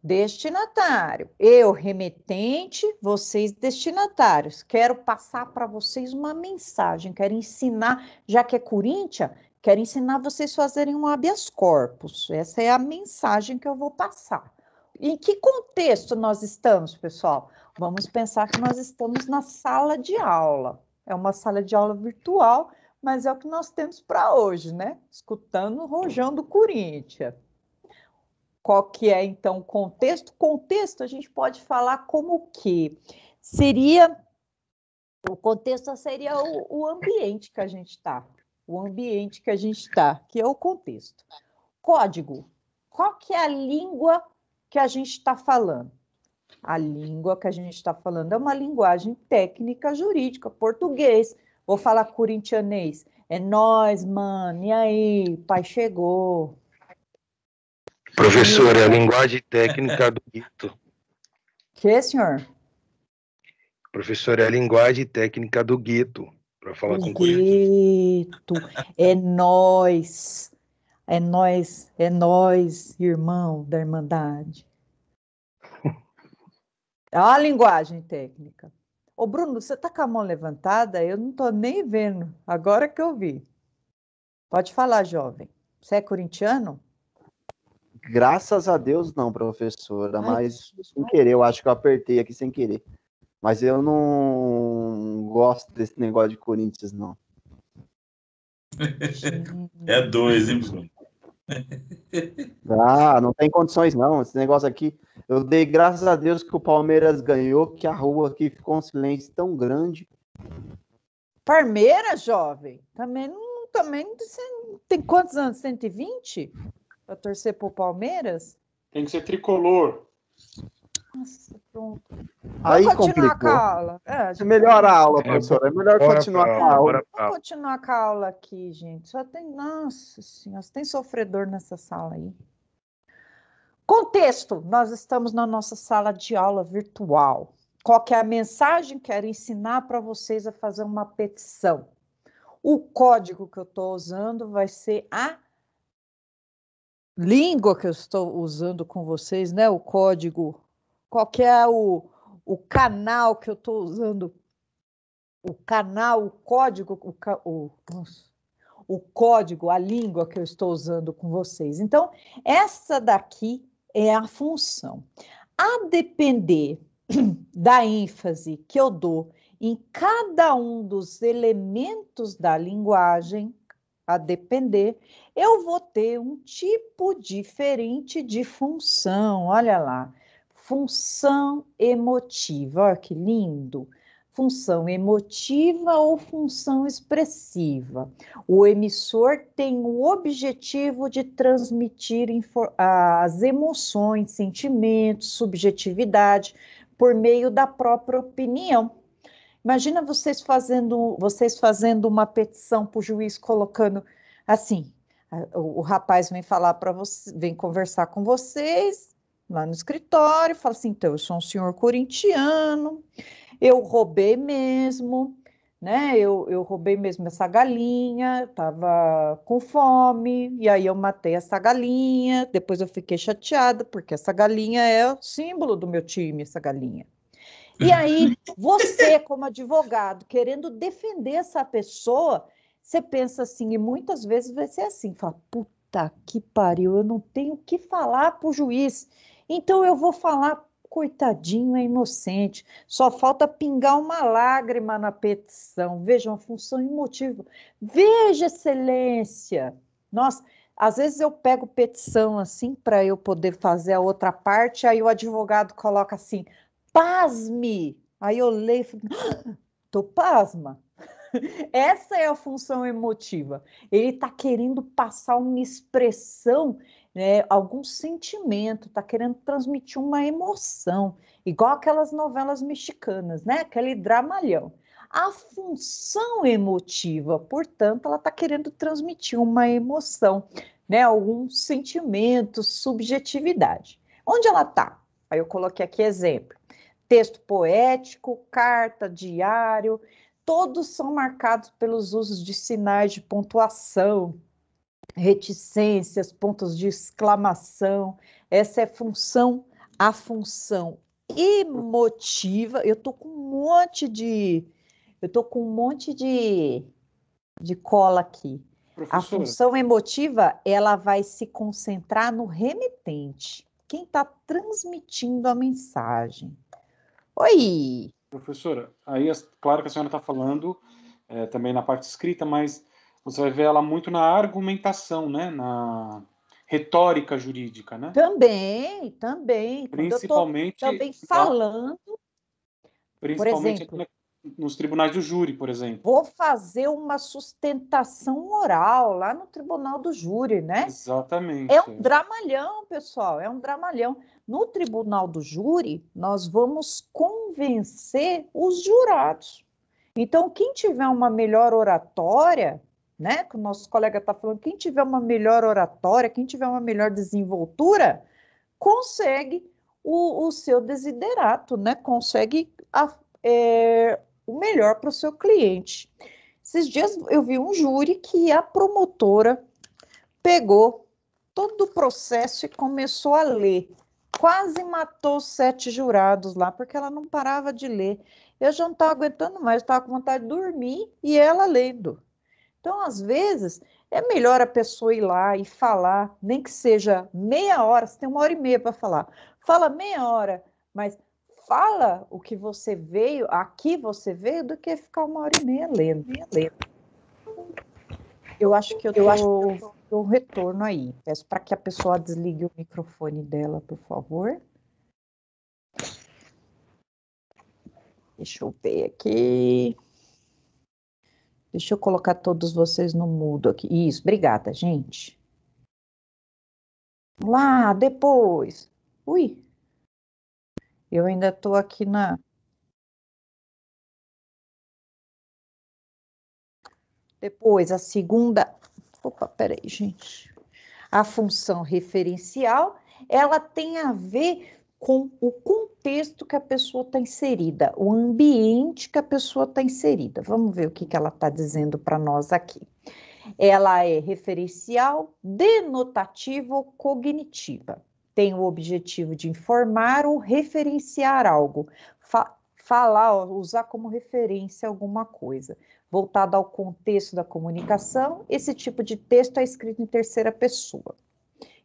destinatário. Eu, remetente, vocês, destinatários. Quero passar para vocês uma mensagem, quero ensinar, já que é Corinthians, quero ensinar vocês a fazerem um habeas corpus. Essa é a mensagem que eu vou passar. Em que contexto nós estamos, pessoal? Vamos pensar que nós estamos na sala de aula. É uma sala de aula virtual, mas é o que nós temos para hoje, né? Escutando o rojão do Corinthians. Qual que é, então, o contexto? Contexto, a gente pode falar como que o contexto seria o ambiente que a gente está. O ambiente que a gente está, que é o contexto. Código. Qual que é a língua que a gente está falando? A língua que a gente está falando é uma linguagem técnica jurídica, português. Vou falar corintianês. É nóis, mano. E aí, pai chegou. Professor, é a linguagem técnica do gueto. Que, senhor? Professor, é a linguagem técnica do gueto, para falar com o Gueto. É nóis. É nós, irmão da Irmandade. É a linguagem técnica. Ô, Bruno, você tá com a mão levantada? Eu não tô nem vendo. Agora que eu vi. Pode falar, jovem. Você é corintiano? Graças a Deus não, professora, Ai, mas sem querer, eu acho que eu apertei aqui sem querer. Mas eu não gosto desse negócio de Corinthians, não. É dois, hein, Bruno? Ah, não tem condições não, esse negócio aqui. Eu dei graças a Deus que o Palmeiras ganhou, que a rua aqui ficou um silêncio tão grande. Palmeiras, jovem? Também tem quantos anos? 120? Para torcer pro Palmeiras? Tem que ser tricolor. Nossa, pronto. Aí Vamos continuar com complicou. a aula. Melhor a aula, professora. É melhor continuar com a aula. Vamos continuar com a aula aqui, gente. Só tem, nossa senhora, tem sofredor nessa sala aí. Contexto. Nós estamos na nossa sala de aula virtual. Qual que é a mensagem? Quero ensinar para vocês a fazer uma petição. O código que eu estou usando vai ser a língua que eu estou usando com vocês, né? O código. Qual que é o canal que eu estou usando? O canal, o código, o código, a língua que eu estou usando com vocês. Então, essa daqui é a função. A depender da ênfase que eu dou em cada um dos elementos da linguagem, a depender, eu vou ter um tipo diferente de função. Olha lá, função emotiva, olha que lindo. Função emotiva ou função expressiva. O emissor tem o objetivo de transmitir as emoções, sentimentos, subjetividade por meio da própria opinião. Imagina vocês fazendo uma petição para o juiz, colocando assim: o rapaz vem falar para você, vem conversar com vocês lá no escritório, fala assim: então, eu sou um senhor corintiano, eu roubei mesmo, né? Eu roubei mesmo essa galinha, estava com fome, e aí eu matei essa galinha, depois eu fiquei chateada, porque essa galinha é o símbolo do meu time, essa galinha. E aí, você, como advogado, querendo defender essa pessoa, você pensa assim, e muitas vezes vai ser assim, fala, puta que pariu, eu não tenho o que falar para o juiz, então eu vou falar, coitadinho, é inocente, só falta pingar uma lágrima na petição, veja, uma função emotiva, veja, excelência, nossa, às vezes eu pego petição assim, para eu poder fazer a outra parte, aí o advogado coloca assim, pasme. Aí eu leio e falei, tô pasma. Essa é a função emotiva. Ele está querendo passar uma expressão, né, algum sentimento, está querendo transmitir uma emoção, igual aquelas novelas mexicanas, né? Aquele dramalhão. A função emotiva, portanto, ela está querendo transmitir uma emoção, né? Algum sentimento, subjetividade. Onde ela está? Aí eu coloquei aqui exemplo. Texto poético, carta, diário, todos são marcados pelos usos de sinais de pontuação, reticências, pontos de exclamação. Essa é a função emotiva. Eu tô com um monte de cola aqui. Professora. A função emotiva, ela vai se concentrar no remetente, quem está transmitindo a mensagem. Oi! Professora, aí, claro que a senhora está falando também na parte escrita, mas você vai ver ela muito na argumentação, né? Na retórica jurídica, né? Também. Principalmente, quando eu tô também falando, principalmente por exemplo, nos tribunais do júri, por exemplo. Vou fazer uma sustentação oral lá no tribunal do júri, né? Exatamente. É um dramalhão, pessoal, é um dramalhão. No tribunal do júri, nós vamos convencer os jurados. Então, quem tiver uma melhor oratória, né? Que o nosso colega está falando, quem tiver uma melhor oratória, quem tiver uma melhor desenvoltura, consegue o seu desiderato, né? Consegue o melhor para o seu cliente. Esses dias eu vi um júri que a promotora pegou todo o processo e começou a ler. Quase matou os 7 jurados lá, porque ela não parava de ler. Eu já não estava aguentando mais, estava com vontade de dormir e ela lendo. Então, às vezes, é melhor a pessoa ir lá e falar, nem que seja meia hora, você tem 1h30 para falar. Fala meia hora, mas fala o que você veio, aqui você veio, do que ficar 1h30 lendo. Eu acho que eu dou um retorno aí. Peço para que a pessoa desligue o microfone dela, por favor. Deixa eu ver aqui. Deixa eu colocar todos vocês no mudo aqui. Isso, obrigada, gente. Vamos lá, depois. Ui. Eu ainda estou aqui na... Depois, a segunda... Opa, peraí, gente. A função referencial, ela tem a ver com o contexto que a pessoa está inserida, o ambiente que a pessoa está inserida. Vamos ver o que ela está dizendo para nós aqui. Ela é referencial, denotativa ou cognitiva. Tem o objetivo de informar ou referenciar algo. Falar, usar como referência alguma coisa. Voltado ao contexto da comunicação, esse tipo de texto é escrito em terceira pessoa,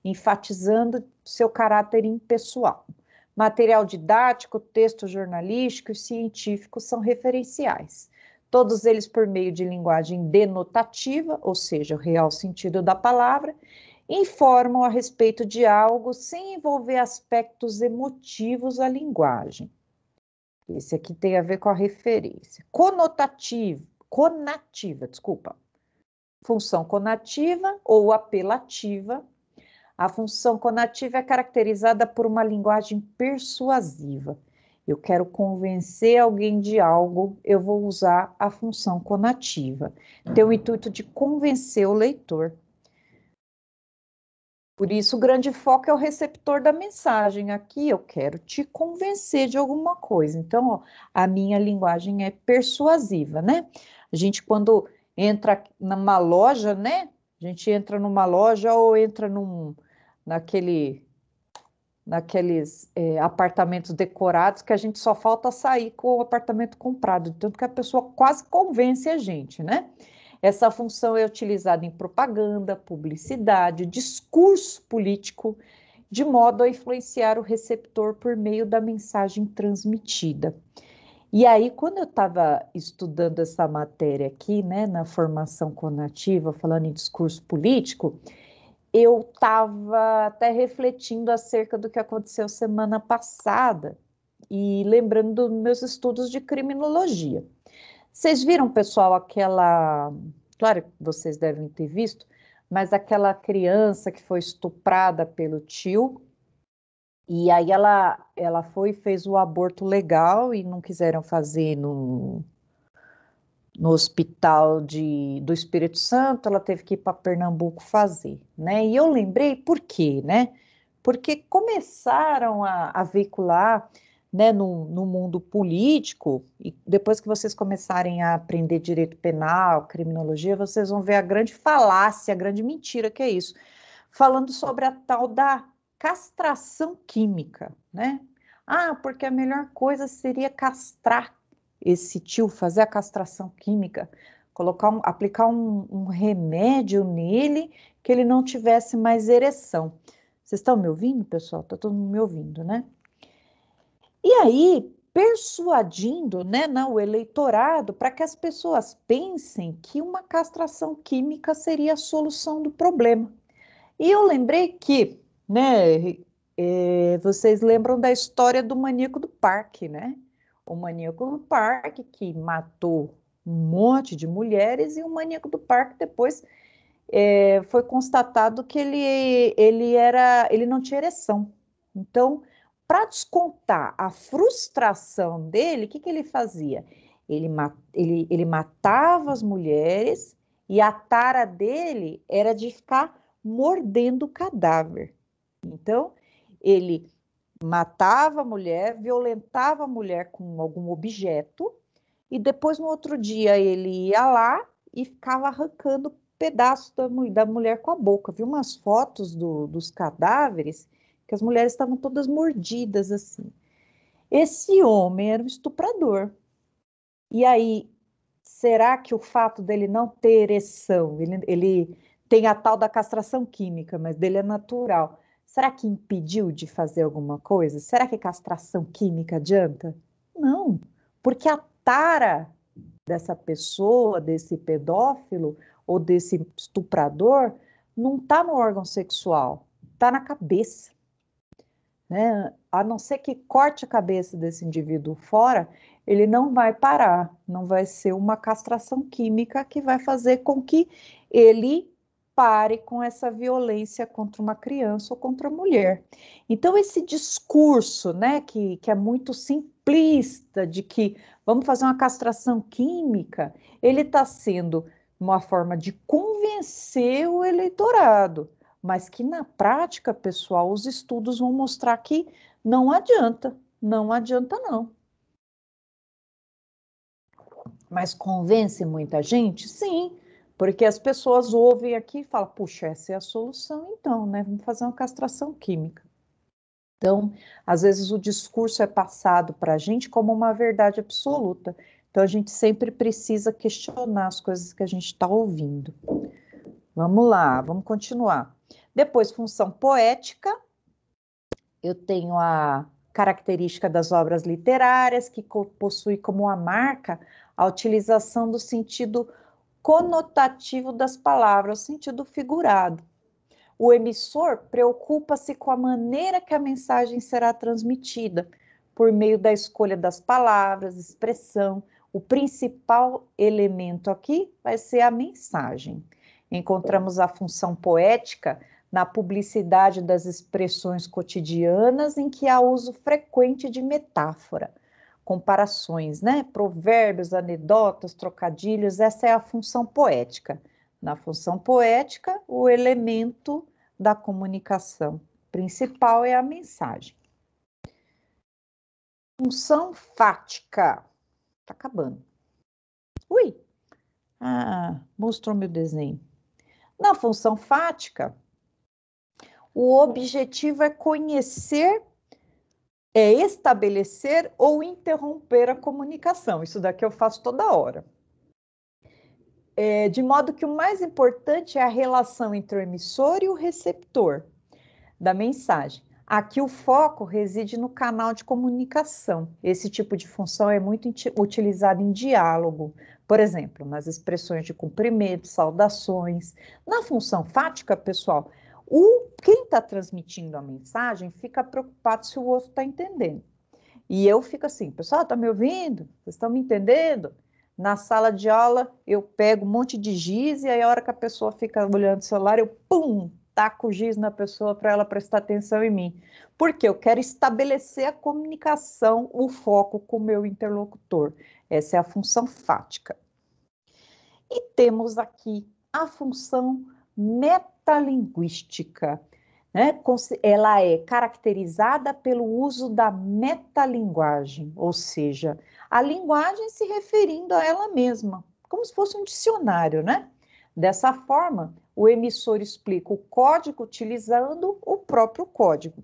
enfatizando seu caráter impessoal. Material didático, texto jornalístico e científico são referenciais. Todos eles por meio de linguagem denotativa, ou seja, o real sentido da palavra, informam a respeito de algo sem envolver aspectos emotivos da linguagem. Esse aqui tem a ver com a referência. Conativa, desculpa. Função conativa ou apelativa. A função conativa é caracterizada por uma linguagem persuasiva. Eu quero convencer alguém de algo, eu vou usar a função conativa. Tem o intuito de convencer o leitor. Por isso, o grande foco é o receptor da mensagem. Aqui eu quero te convencer de alguma coisa. Então, ó, a minha linguagem é persuasiva, né? A gente, quando entra numa loja, né? A gente entra numa loja ou entra naqueles apartamentos decorados que a gente só falta sair com o apartamento comprado, tanto que a pessoa quase convence a gente, né? Essa função é utilizada em propaganda, publicidade, discurso político, de modo a influenciar o receptor por meio da mensagem transmitida. E aí, quando eu estava estudando essa matéria aqui, né, na formação conativa, falando em discurso político, eu estava até refletindo acerca do que aconteceu semana passada e lembrando dos meus estudos de criminologia. Vocês viram, pessoal, claro que vocês devem ter visto, mas aquela criança que foi estuprada pelo tio, e aí ela foi e fez o aborto legal e não quiseram fazer no hospital do Espírito Santo, ela teve que ir para Pernambuco fazer, né? E eu lembrei por quê, né? Porque começaram a veicular, né, no mundo político, e depois que vocês começarem a aprender direito penal, criminologia, vocês vão ver a grande falácia, a grande mentira que é isso, falando sobre a tal da castração química, né? Ah, porque a melhor coisa seria castrar esse tio, fazer a castração química, aplicar um remédio nele que ele não tivesse mais ereção. Vocês estão me ouvindo, pessoal? Está todo mundo me ouvindo, né? E aí, persuadindo, né, o eleitorado para que as pessoas pensem que uma castração química seria a solução do problema. E eu lembrei que, né, vocês lembram da história do maníaco do parque, né? O maníaco do parque que matou um monte de mulheres e o maníaco do parque depois foi constatado que ele não tinha ereção. Então, para descontar a frustração dele, o que ele fazia? Ele matava as mulheres E a tara dele era de ficar mordendo o cadáver. Então, ele matava a mulher, violentava a mulher com algum objeto, e depois, no outro dia, ele ia lá e ficava arrancando pedaços da mulher com a boca. Vi umas fotos dos cadáveres, que as mulheres estavam todas mordidas, assim. Esse homem era um estuprador. E aí, será que o fato dele não ter ereção, ele tem a tal da castração química, mas dele é natural, será que impediu de fazer alguma coisa? Será que castração química adianta? Não, porque a tara dessa pessoa, desse pedófilo ou desse estuprador, não está no órgão sexual, está na cabeça. Né? A não ser que corte a cabeça desse indivíduo fora, ele não vai parar, não vai ser uma castração química que vai fazer com que ele pare com essa violência contra uma criança ou contra a mulher. Então, esse discurso, né, que é muito simplista, de que vamos fazer uma castração química, ele está sendo uma forma de convencer o eleitorado, mas que na prática, pessoal, os estudos vão mostrar que não adianta não. Mas convence muita gente? Sim, porque as pessoas ouvem aqui e falam, puxa, essa é a solução então, né? Vamos fazer uma castração química. Então, às vezes o discurso é passado para a gente como uma verdade absoluta. Então, a gente sempre precisa questionar as coisas que a gente está ouvindo. Vamos lá, vamos continuar. Depois, função poética. Eu tenho a característica das obras literárias, que possui como uma marca a utilização do sentido conotativo das palavras, o sentido figurado. O emissor preocupa-se com a maneira que a mensagem será transmitida, por meio da escolha das palavras, expressão. O principal elemento aqui vai ser a mensagem. Encontramos a função poética na publicidade das expressões cotidianas em que há uso frequente de metáfora, comparações, né? Provérbios, anedotas, trocadilhos, essa é a função poética. Na função poética, o elemento da comunicação principal é a mensagem. Função fática. Tá acabando. Ui! Mostrou meu desenho. Na função fática, o objetivo é conhecer, é estabelecer ou interromper a comunicação. Isso daqui eu faço toda hora. De modo que o mais importante é a relação entre o emissor e o receptor da mensagem. Aqui o foco reside no canal de comunicação. Esse tipo de função é muito utilizado em diálogo, por exemplo, nas expressões de cumprimento, saudações. Na função fática, pessoal, quem está transmitindo a mensagem fica preocupado se o outro está entendendo. E eu fico assim, pessoal, está me ouvindo? Vocês estão me entendendo? Na sala de aula, eu pego um monte de giz e aí a hora que a pessoa fica olhando o celular, eu taco o giz na pessoa para ela prestar atenção em mim. Porque eu quero estabelecer a comunicação, o foco com o meu interlocutor. Essa é a função fática. E temos aqui a função metalinguística. Né? Ela é caracterizada pelo uso da metalinguagem, ou seja, a linguagem se referindo a ela mesma, como se fosse um dicionário, né? Dessa forma, o emissor explica o código utilizando o próprio código.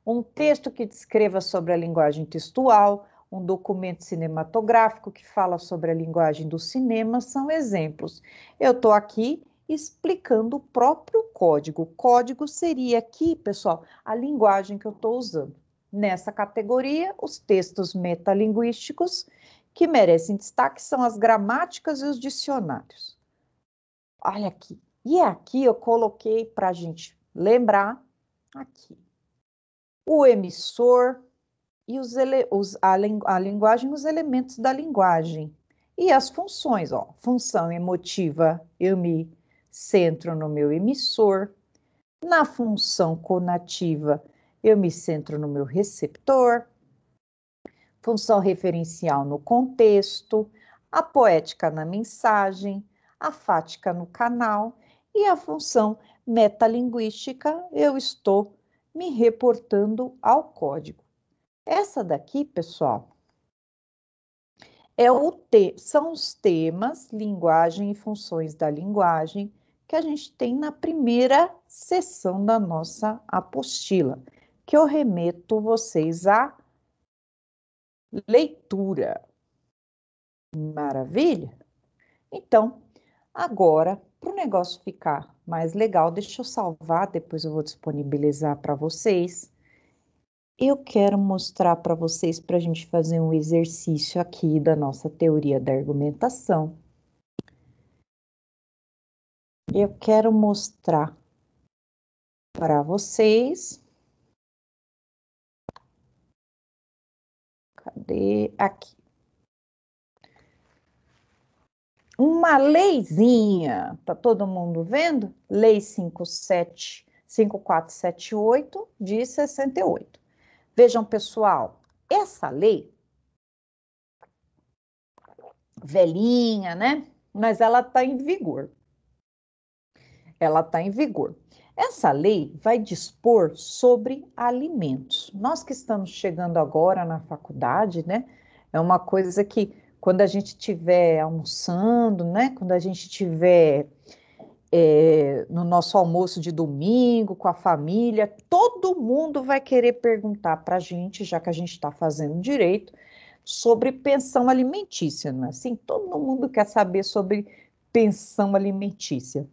Um texto que descreva sobre a linguagem textual, um documento cinematográfico que fala sobre a linguagem do cinema são exemplos. Eu estou aqui explicando o próprio código. O código seria aqui, pessoal, a linguagem que eu estou usando. Nessa categoria, os textos metalinguísticos que merecem destaque são as gramáticas e os dicionários. Olha aqui. E aqui eu coloquei para a gente lembrar, aqui, o emissor e a linguagem, os elementos da linguagem. E as funções, ó, função emotiva, eu me centro no meu emissor. Na função conativa, eu me centro no meu receptor. Função referencial no contexto, a poética na mensagem, a fática no canal e a função metalinguística, eu estou me reportando ao código. Essa daqui, pessoal, são os temas, linguagem e funções da linguagem que a gente tem na primeira sessão da nossa apostila, que eu remeto vocês à leitura. Maravilha? Então, agora, para o negócio ficar mais legal, deixa eu salvar, depois eu vou disponibilizar para vocês. Eu quero mostrar para vocês, para a gente fazer um exercício aqui da nossa teoria da argumentação. Eu quero mostrar para vocês. Cadê? Aqui. Uma leizinha, tá todo mundo vendo? Lei 5478 de 68. Vejam, pessoal, essa lei, velhinha, né? Mas ela está em vigor. Ela está em vigor. Essa lei vai dispor sobre alimentos. Nós que estamos chegando agora na faculdade, né? É uma coisa que, quando a gente estiver almoçando, né? Quando a gente estiver no nosso almoço de domingo, com a família, todo mundo vai querer perguntar para a gente, já que a gente está fazendo direito, sobre pensão alimentícia, não é assim? Todo mundo quer saber sobre pensão alimentícia.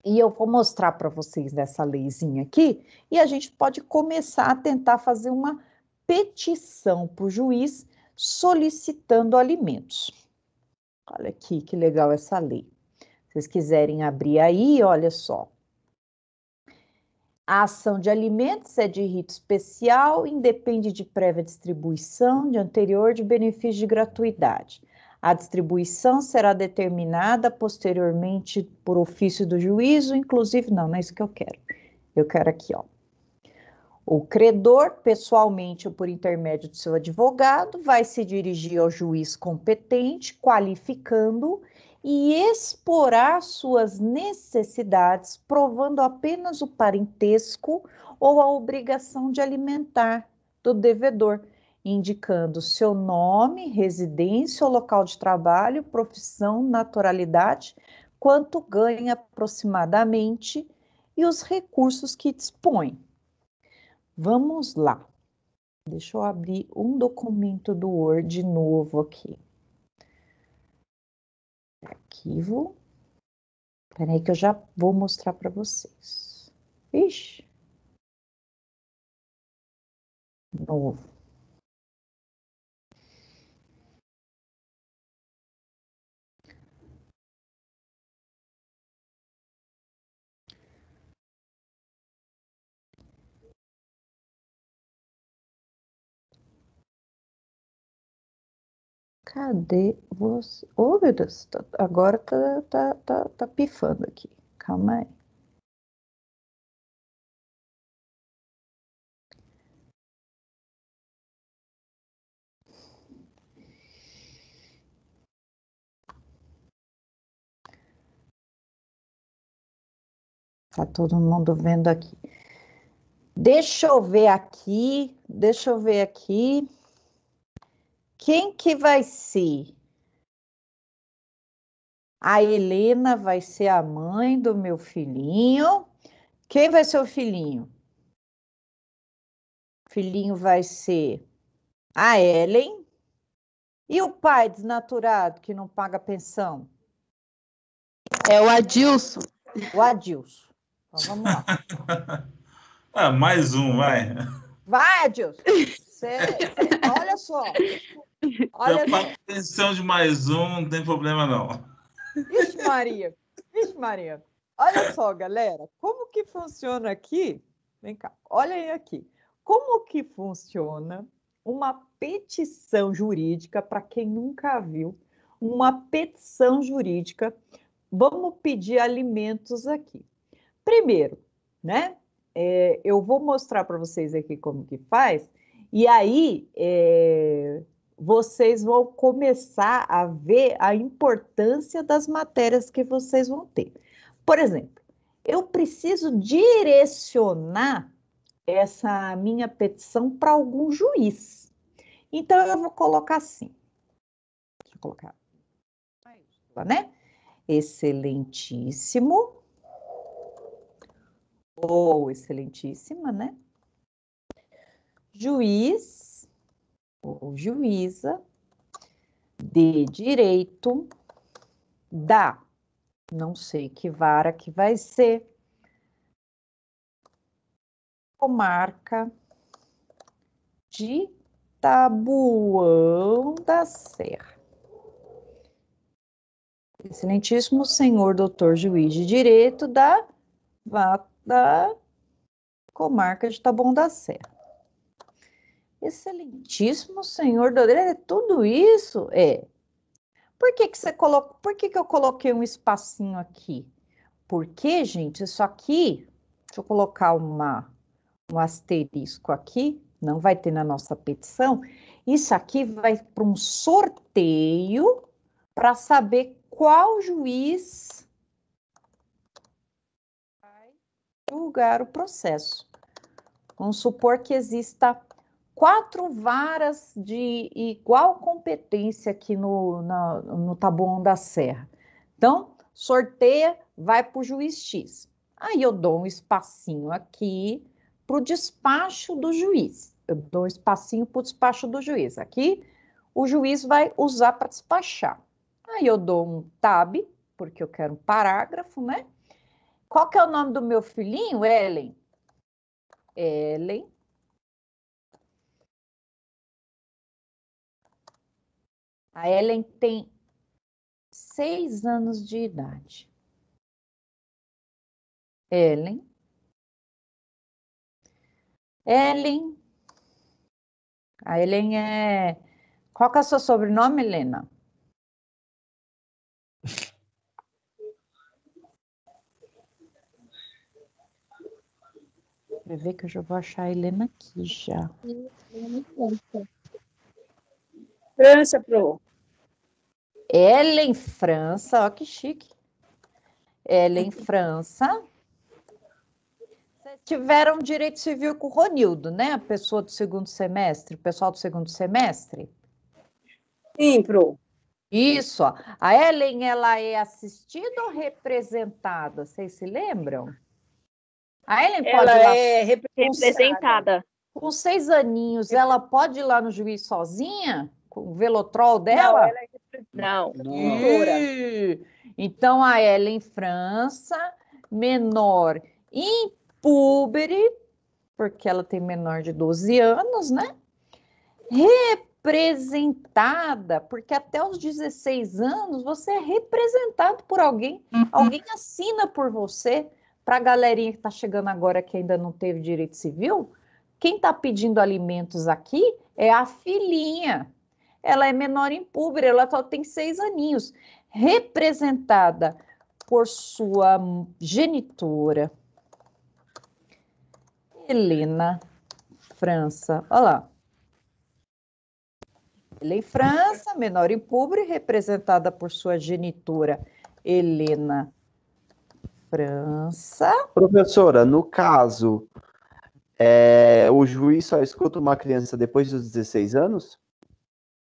E eu vou mostrar para vocês dessa leizinha aqui, e a gente pode começar a tentar fazer uma petição para o juiz solicitando alimentos. Olha aqui que legal essa lei. Se vocês quiserem abrir aí, olha só. A ação de alimentos é de rito especial, independe de prévia distribuição, de anterior de benefício de gratuidade. A distribuição será determinada posteriormente por ofício do juízo, inclusive, não é isso que eu quero. Eu quero aqui, ó. O credor, pessoalmente ou por intermédio do seu advogado, vai se dirigir ao juiz competente, qualificando e exporá suas necessidades, provando apenas o parentesco ou a obrigação de alimentar do devedor, indicando seu nome, residência ou local de trabalho, profissão, naturalidade, quanto ganha aproximadamente e os recursos que dispõe. Vamos lá. Deixa eu abrir um documento do Word novo aqui. Arquivo. Espera aí que eu já vou mostrar para vocês. Ixi. Novo. Cadê você? Oh, meu Deus, agora tá pifando aqui. Calma aí. Tá todo mundo vendo aqui. Deixa eu ver aqui. Quem que vai ser? A Helena vai ser a mãe do meu filhinho. Quem vai ser o filhinho? O filhinho vai ser a Ellen. E o pai desnaturado que não paga pensão? É o Adilson. O Adilson. Então vamos lá. Mais um, vai. Vai, Adilson. Olha só. Eu pago pensão de mais um, não tem problema não. Vixe Maria. Olha só, galera, como que funciona aqui? Vem cá, olha aí aqui. Como que funciona uma petição jurídica, para quem nunca viu, uma petição jurídica, vamos pedir alimentos aqui. Primeiro, né, eu vou mostrar para vocês aqui como que faz, e aí vocês vão começar a ver a importância das matérias que vocês vão ter. Por exemplo, eu preciso direcionar essa minha petição para algum juiz. Então, eu vou colocar assim. Deixa eu colocar. Né? Excelentíssimo. Ou excelentíssima, né? Juiz ou juíza de direito da, não sei que vara que vai ser, comarca de Taboão da Serra. Excelentíssimo senhor doutor juiz de direito da comarca de Taboão da Serra. Excelentíssimo senhor doutor, tudo isso é. Por que que eu coloquei um espacinho aqui? Porque, gente, isso aqui, deixa eu colocar um asterisco aqui, não vai ter na nossa petição. Isso aqui vai para um sorteio para saber qual juiz vai julgar o processo. Vamos supor que exista 4 varas de igual competência aqui no Taboão da Serra. Então, sorteia, vai para o juiz X. Aí eu dou um espacinho aqui para o despacho do juiz. Eu dou um espacinho para o despacho do juiz. Aqui, o juiz vai usar para despachar. Aí eu dou um tab, porque eu quero um parágrafo, né? Qual que é o nome do meu filhinho? Ellen. Ellen. A Ellen tem 6 anos de idade. Ellen. A Ellen é... Qual que é o seu sobrenome, Helena? Quer ver que eu já vou achar a Helena aqui já. França, Pro. Ellen França, ó que chique. Ellen França. Vocês tiveram direito civil com o Ronildo, né? A pessoa do segundo semestre, o pessoal do segundo semestre? Sim, Pro. Isso, ó. A Ellen, ela é assistida ou representada? Vocês se lembram? A Ellen pode Ela ir lá... é representada. Com 6 aninhos, ela pode ir lá no juiz sozinha? Com o velotrol dela? Não, ela é representada. Então, a Ellen França, menor impúbere, porque ela tem menor de 12 anos, né? Representada, porque até os 16 anos você é representado por alguém. Alguém assina por você. Para a galerinha que está chegando agora que ainda não teve direito civil, quem está pedindo alimentos aqui é a filhinha. Ela é menor impúbere, ela só tem 6 aninhos. Representada por sua genitora, Helena França. Olha lá. Helena França, menor impúbere, representada por sua genitora, Helena França. Professora, no caso, o juiz só escuta uma criança depois dos 16 anos?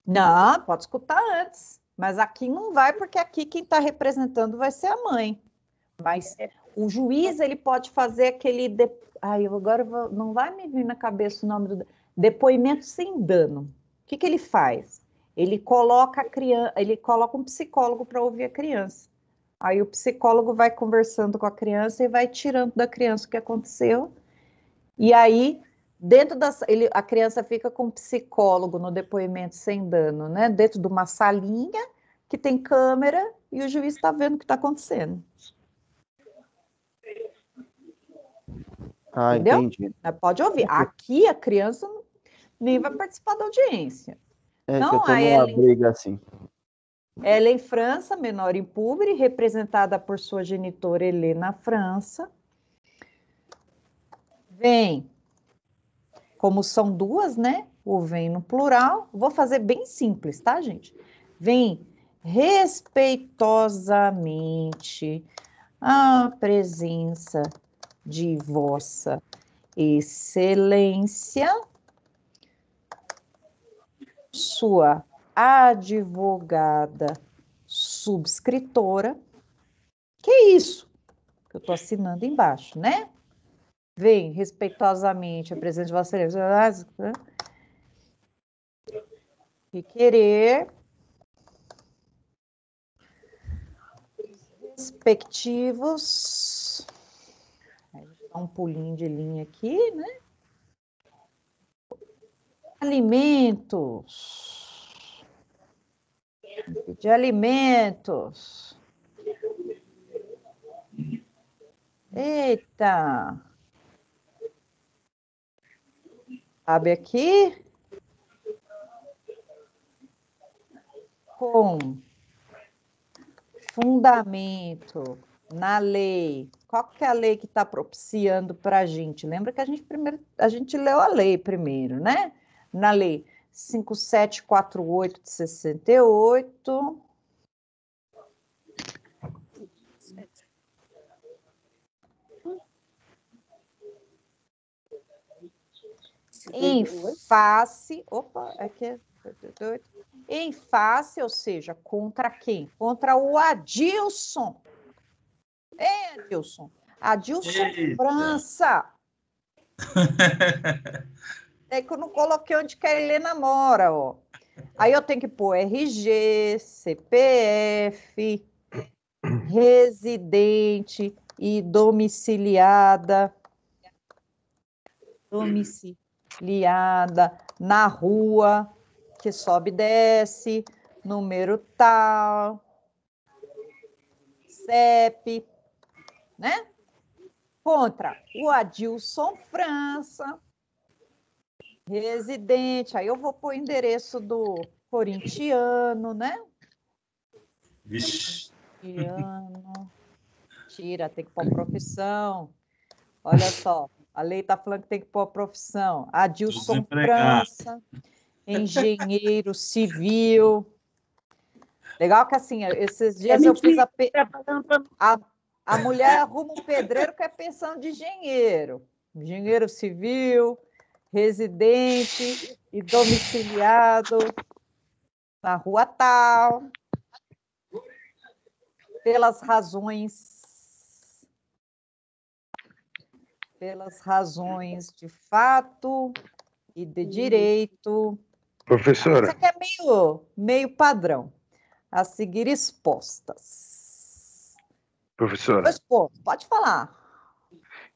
Não, pode escutar antes. Mas aqui não vai, porque aqui quem está representando vai ser a mãe. Mas o juiz, ele pode fazer aquele... não vai me vir na cabeça o nome do... Depoimento sem dano. O que ele faz? Ele coloca um psicólogo para ouvir a criança. Aí o psicólogo vai conversando com a criança e vai tirando da criança o que aconteceu. E aí, a criança fica com o psicólogo no depoimento sem dano, né? Dentro de uma salinha que tem câmera e o juiz está vendo o que está acontecendo. Entendeu? Entendi. Pode ouvir. Aqui a criança nem vai participar da audiência. Então, que eu tô numa briga assim. Ellen França, menor impúbere, representada por sua genitora Helena França. Vem, como são 2, né? o vem no plural. Vou fazer bem simples, tá, gente? Vem respeitosamente a presença de Vossa Excelência, sua advogada subscritora. Que isso? Que eu estou assinando embaixo, né? Vem respeitosamente a presença de Vossa Excelência e querer respectivos. A gente dá um pulinho de linha aqui, né? Alimentos. De alimentos. Eita. Abre aqui. Com fundamento na lei. Qual que é a lei que está propiciando para a gente? Lembra que a gente leu a lei primeiro, né? Na lei 5748 de 68. Em face, em face, ou seja, contra quem? Contra o Adilson. Adilson. Adilson França. É que eu não coloquei onde que a Helena mora, ó. Aí eu tenho que pôr RG, CPF, residente e domiciliada na rua, que sobe e desce, número tal, CEP, né? Contra o Adilson França, residente, aí eu vou pôr o endereço do corintiano, né? Vixe. Corintiano. Tira, tem que pôr profissão. Olha só, a lei está falando que tem que pôr a profissão. Adilson França, engenheiro civil. Legal que assim, esses dias eu fiz a mulher arruma um pedreiro que é pensão de engenheiro. Engenheiro civil, residente e domiciliado na rua tal, pelas razões de fato e de direito. Professora. Isso aqui é meio padrão. A seguir expostas. Professora. Pode falar.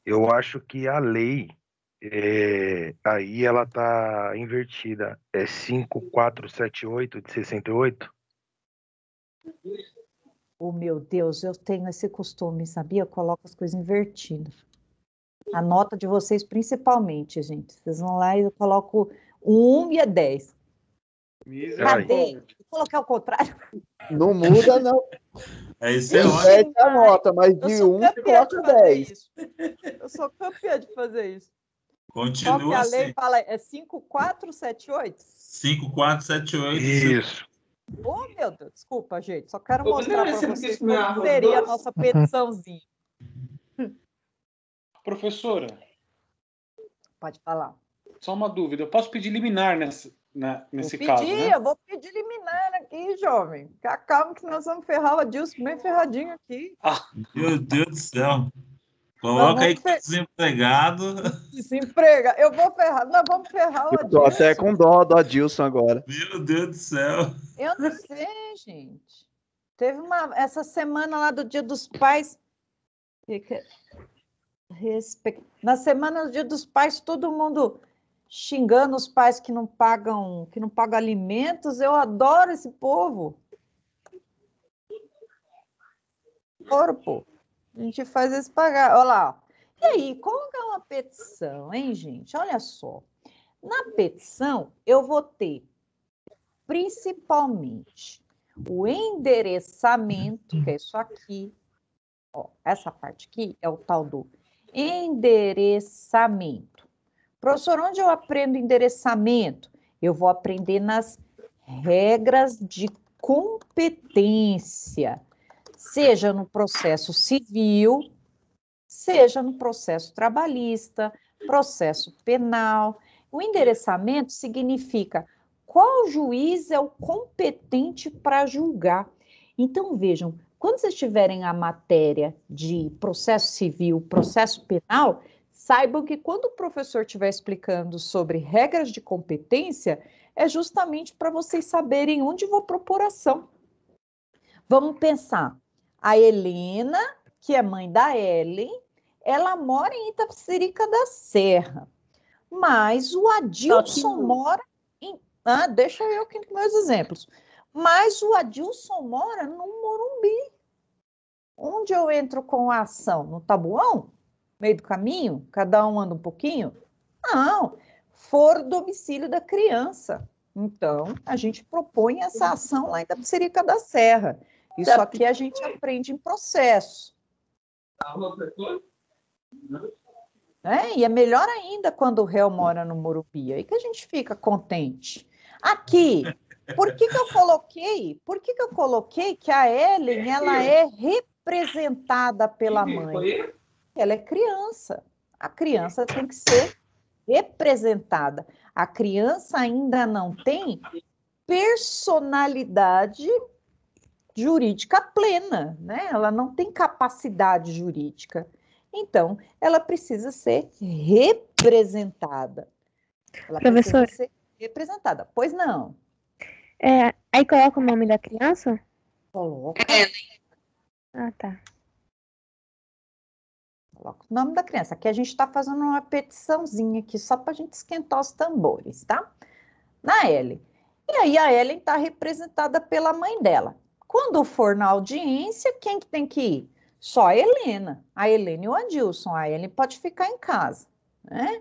Eu acho que a lei, aí ela está invertida. É 5478 de 68? Oh, meu Deus, eu tenho esse costume, sabia? Eu coloco as coisas invertidas. A nota de vocês, principalmente, gente. Vocês vão lá e eu coloco 1 e 10. Cadê? Vou colocar ao contrário. Não muda, não. Isso é ótimo. A nota, mas de 1 você coloca 10. Eu sou campeã de fazer isso. Continua Qual que a lei assim. fala? É 5478? 5478. Isso. Oh, meu Deus, desculpa, gente. Só quero mostrar para vocês como seria a nossa petiçãozinha. Professora. Pode falar. Só uma dúvida. Eu posso pedir liminar nesse caso, né? Eu vou pedir liminar aqui, jovem. Fica calmo que nós vamos ferrar o Adilson bem ferradinho aqui. Meu Deus do céu. Coloca aí que desempregado. Desemprega. Eu vou ferrar. Nós vamos ferrar o Adilson. Eu tô até com dó do Adilson agora. Meu Deus do céu. Eu não sei, gente. Teve essa semana lá do Dia dos Pais. Na semana do Dia dos Pais, todo mundo xingando os pais que não pagam alimentos. Eu adoro esse povo. Pô. A gente faz eles pagar. Olha lá. E aí, como que é uma petição, hein, gente? Olha só. Na petição, eu vou ter, principalmente, o endereçamento, que é isso aqui. Ó, essa parte aqui é o tal do endereçamento. Professor, onde eu aprendo endereçamento? Eu vou aprender nas regras de competência, seja no processo civil, seja no processo trabalhista, processo penal. O endereçamento significa qual juiz é o competente para julgar. Então, vejam, quando vocês tiverem a matéria de processo civil, processo penal, saibam que quando o professor estiver explicando sobre regras de competência, é justamente para vocês saberem onde vou propor ação. Vamos pensar, a Helena, que é mãe da Ellen, ela mora em Itapecerica da Serra, mas o Adilson mora em... deixa eu aqui com meus exemplos. Mas o Adilson mora no Morumbi. Onde eu entro com a ação? No Tabuão? Meio do caminho? Cada um anda um pouquinho? Não, for o domicílio da criança. Então, a gente propõe essa ação lá em Itapecerica da Serra. Isso aqui a gente aprende em processo. E é melhor ainda quando o réu mora no Morumbi. Aí que a gente fica contente. Aqui, por que eu coloquei? Por que eu coloquei que a Ellen, ela é representada pela mãe? Ela é criança. A criança tem que ser representada. A criança ainda não tem personalidade jurídica plena, né? Ela não tem capacidade jurídica. Então, ela precisa ser representada. Ela Professora, precisa ser representada. Pois não. Aí coloca o nome da criança? Coloca. Ah, tá. Coloca o nome da criança. Aqui a gente está fazendo uma petiçãozinha aqui, só para a gente esquentar os tambores, tá? Na Ellen. E aí a Ellen está representada pela mãe dela. Quando for na audiência, quem que tem que ir? Só a Helena. A Helena e o Adilson. A Ellen pode ficar em casa, né?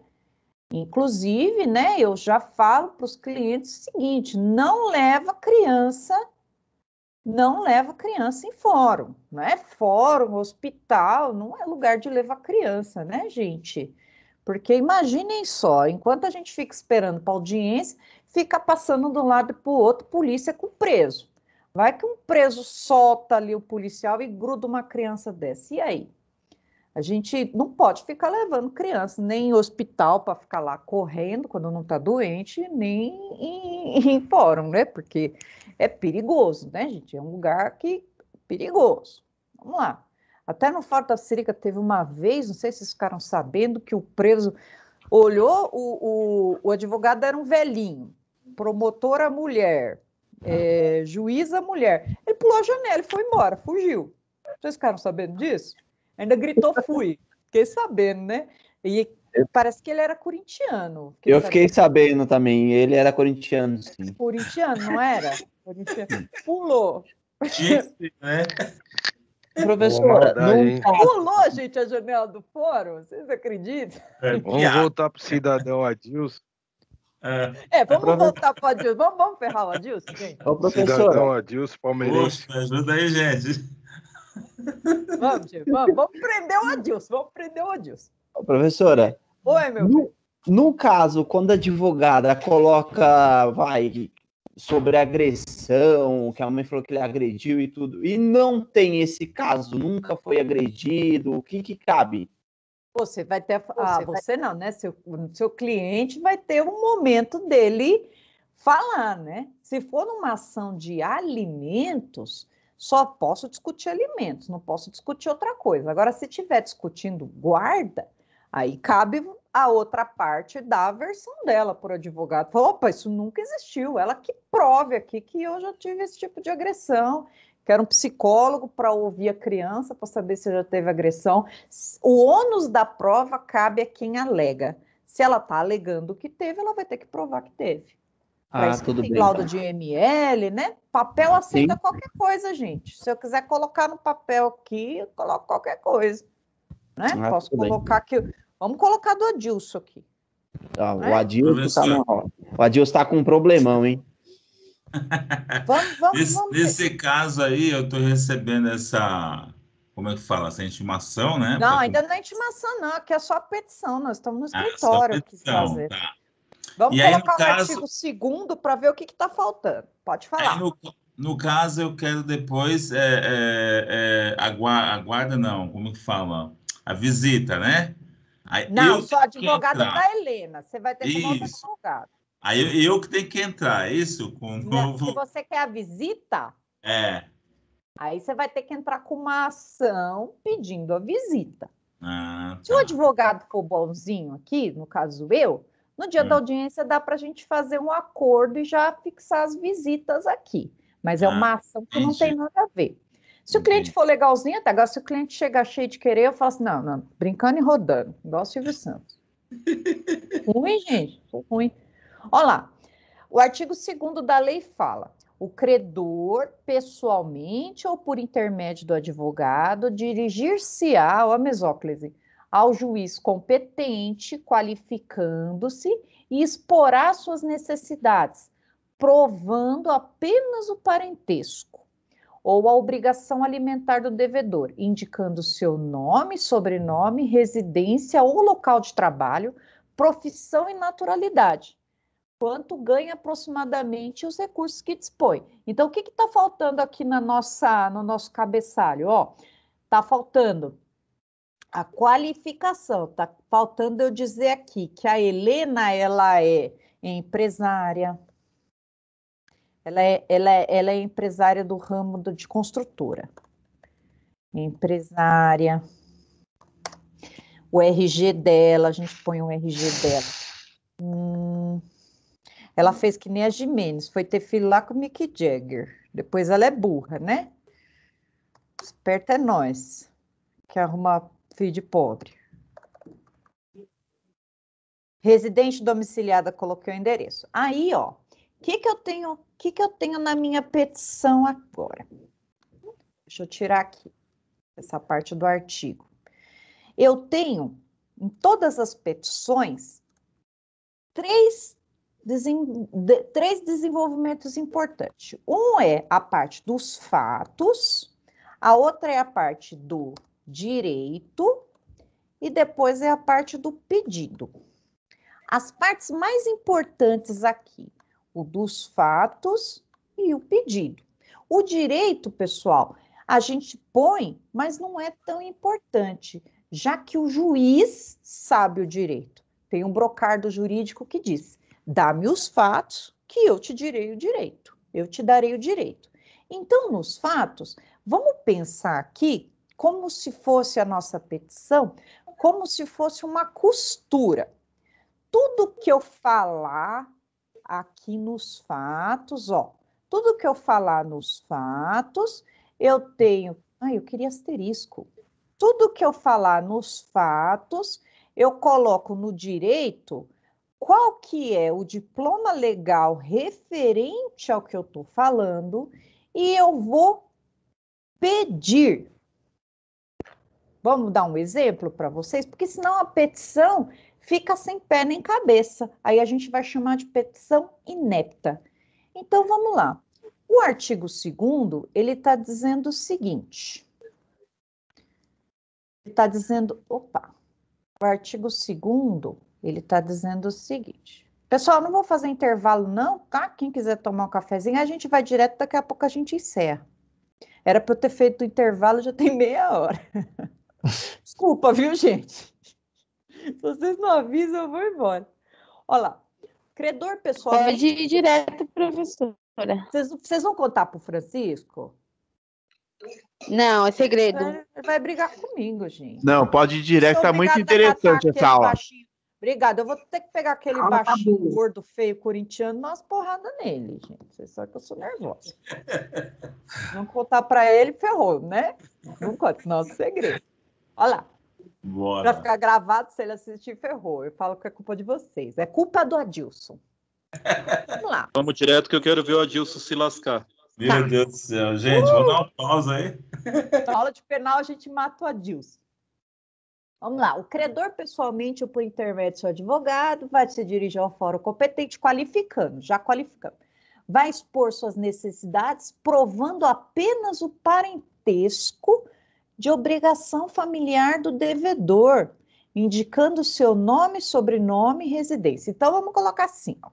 Inclusive, né, eu já falo para os clientes o seguinte, não leva criança em fórum, né? Fórum, hospital, não é lugar de levar criança, né, gente? Porque imaginem só, enquanto a gente fica esperando para audiência, fica passando de um lado para o outro polícia com preso. Vai que um preso solta ali o policial e gruda uma criança dessa. E aí? A gente não pode ficar levando criança nem em hospital para ficar lá correndo quando não está doente, nem em fórum, né? Porque é perigoso, né, gente? É um lugar que é perigoso. Vamos lá. Até no Fórum da Itapecerica teve uma vez, não sei se vocês ficaram sabendo, que o preso olhou, o advogado era um velhinho, promotora mulher, juíza mulher. Ele pulou a janela e foi embora, fugiu. Vocês ficaram sabendo disso? Ainda gritou, fui. Fiquei sabendo, né? E parece que ele era corintiano. Eu fiquei sabendo também. Ele era corintiano, sim. Corintiano, não era? Corintiano. Pulou. Né? Professora, pulou, gente, a janela do fórum. Vocês acreditam? Vamos voltar para o cidadão Adilson. Vamos voltar para o Adilson. Vamos ferrar o Adilson, gente? Cidadão Adilson, palmeirense. Poxa, ajuda aí, gente. Vamos, gente, vamos prender o Adilson. Professora, oi, meu filho. No caso, quando a advogada coloca, sobre agressão, que a mãe falou que ele agrediu e tudo, e não tem esse caso, nunca foi agredido, o que cabe? Você vai ter... você não, né? Seu cliente vai ter um momento dele falar, né? Se for numa ação de alimentos... Só posso discutir alimentos, não posso discutir outra coisa. Agora, se estiver discutindo guarda, aí cabe a outra parte dar a versão dela por advogado. Falou, opa, isso nunca existiu. Ela que prove aqui que eu já tive esse tipo de agressão. Quero um psicólogo para ouvir a criança, para saber se já teve agressão. O ônus da prova cabe a quem alega. Se ela está alegando que teve, ela vai ter que provar que teve. Tudo tem bem. laudo de ML, né? Papel aceita Sim. qualquer coisa, gente. Se eu quiser colocar no papel aqui, eu coloco qualquer coisa. Né? Posso colocar aqui. Vamos colocar do Adilson aqui. O Adilson está com um problemão, hein? Vamos nesse caso aí, eu estou recebendo essa... Como é que fala? Essa intimação, né? Não, ainda não é intimação, não. Aqui é só petição. Nós estamos no escritório aqui fazendo. Tá. Vamos E aí, colocar no o caso, artigo 2º para ver o que está faltando. Pode aí falar. no caso, eu quero depois aguarda, não, como que fala? A visita, né? Aí Não, eu sou tenho que advogada entrar. da Helena. Você vai ter como outro Isso. advogado. Aí eu que tenho que entrar, é isso? Com o Não, se novo. você quer a visita, É. aí você vai ter que entrar com uma ação pedindo a visita. Ah, Se o tá. advogado for bonzinho aqui, no caso eu, no dia da audiência dá para a gente fazer um acordo e já fixar as visitas aqui. Mas é uma ação que não tem entendi. nada a ver. Se o cliente for legalzinho, até agora, se o cliente chegar cheio de querer, eu falo assim, não, brincando e rodando, igual o Silvio Santos. Ruim, gente, sou ruim. Olha lá, o artigo 2º da lei fala: o credor, pessoalmente ou por intermédio do advogado, dirigir-se-á, ó, mesóclise, ao juiz competente, qualificando-se e exporá suas necessidades, provando apenas o parentesco ou a obrigação alimentar do devedor, indicando seu nome, sobrenome, residência ou local de trabalho, profissão e naturalidade, quanto ganha aproximadamente os recursos que dispõe. Então, o que está faltando aqui no nosso cabeçalho? Está faltando a qualificação, está faltando eu dizer aqui que a Helena ela é empresária, ela é empresária do ramo de construtora. Empresária. O RG dela, a gente põe o RG dela. Ela fez que nem a Jimenez, foi ter filho lá com o Mick Jagger. Depois ela é burra, né? Esperta é nós, que arruma filho de pobre. Residente domiciliada, coloquei o endereço. Aí, ó, o que eu tenho na minha petição agora? Deixa eu tirar aqui essa parte do artigo. Eu tenho, em todas as petições, três desenvolvimentos importantes. Um é a parte dos fatos, a outra é a parte do direito e depois é a parte do pedido. As partes mais importantes aqui, o dos fatos e o pedido. O direito, pessoal, a gente põe, mas não é tão importante, já que o juiz sabe o direito. Tem um brocardo jurídico que diz: dá-me os fatos que eu te direi o direito. Eu te darei o direito. Então, nos fatos, vamos pensar aqui como se fosse a nossa petição, como se fosse uma costura. Tudo que eu falar aqui nos fatos, ó, tudo que eu falar nos fatos, eu tenho... eu queria asterisco. Tudo que eu falar nos fatos, eu coloco no direito qual que é o diploma legal referente ao que eu estou falando e eu vou pedir. Vamos dar um exemplo para vocês? Porque senão a petição fica sem pé nem cabeça. Aí a gente vai chamar de petição inepta. Então, vamos lá. O artigo 2º, ele está dizendo o seguinte. Ele está dizendo... Opa! O artigo 2º, ele está dizendo o seguinte. Pessoal, não vou fazer intervalo não, tá? Quem quiser tomar um cafezinho, a gente vai direto, daqui a pouco a gente encerra. Era para eu ter feito o intervalo, já tem meia hora. Desculpa, viu, gente? Se vocês não avisam, eu vou embora. Olha lá. Credor pessoal... Pode ir direto, professora. Vocês vão contar para o Francisco? Não, é segredo. Ele vai brigar comigo, gente. Não, pode ir direto, tá muito interessante essa aula. Obrigada, eu vou ter que pegar aquele baixinho, gordo, feio, corintiano, dar umas porradas nele, gente. Vocês sabem que eu sou nervosa. Não contar para ele, ferrou, né? Não conta, senão é segredo. Olha lá. Para ficar gravado, se ele assistir, ferrou. Eu falo que é culpa de vocês. É culpa do Adilson. Vamos lá. Vamos direto que eu quero ver o Adilson se lascar. Meu Deus do céu. Gente, vou dar uma pausa aí. Na aula de penal, a gente mata o Adilson. Vamos lá. O credor, pessoalmente ou por intermédio do seu advogado, vai se dirigir ao fórum competente, qualificando, já qualificando. Vai expor suas necessidades, provando apenas o parentesco de obrigação familiar do devedor, indicando seu nome, sobrenome e residência. Então, vamos colocar assim, ó.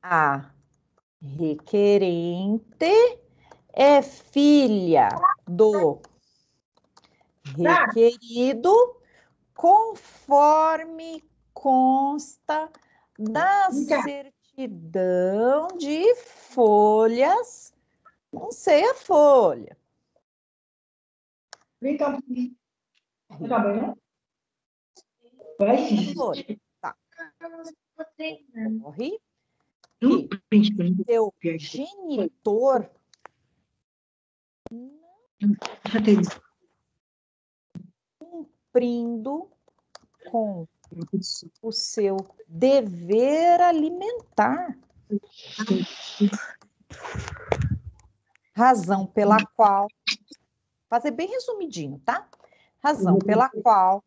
A requerente é filha do requerido, conforme consta da certidão de folhas. Não sei a folha. Vem cá. Tá bem, né? Vai. Folha. Tá. Corre. Hum, Seu genitor cumprindo com o seu dever alimentar. Razão pela qual, fazer bem resumidinho, tá? Razão pela qual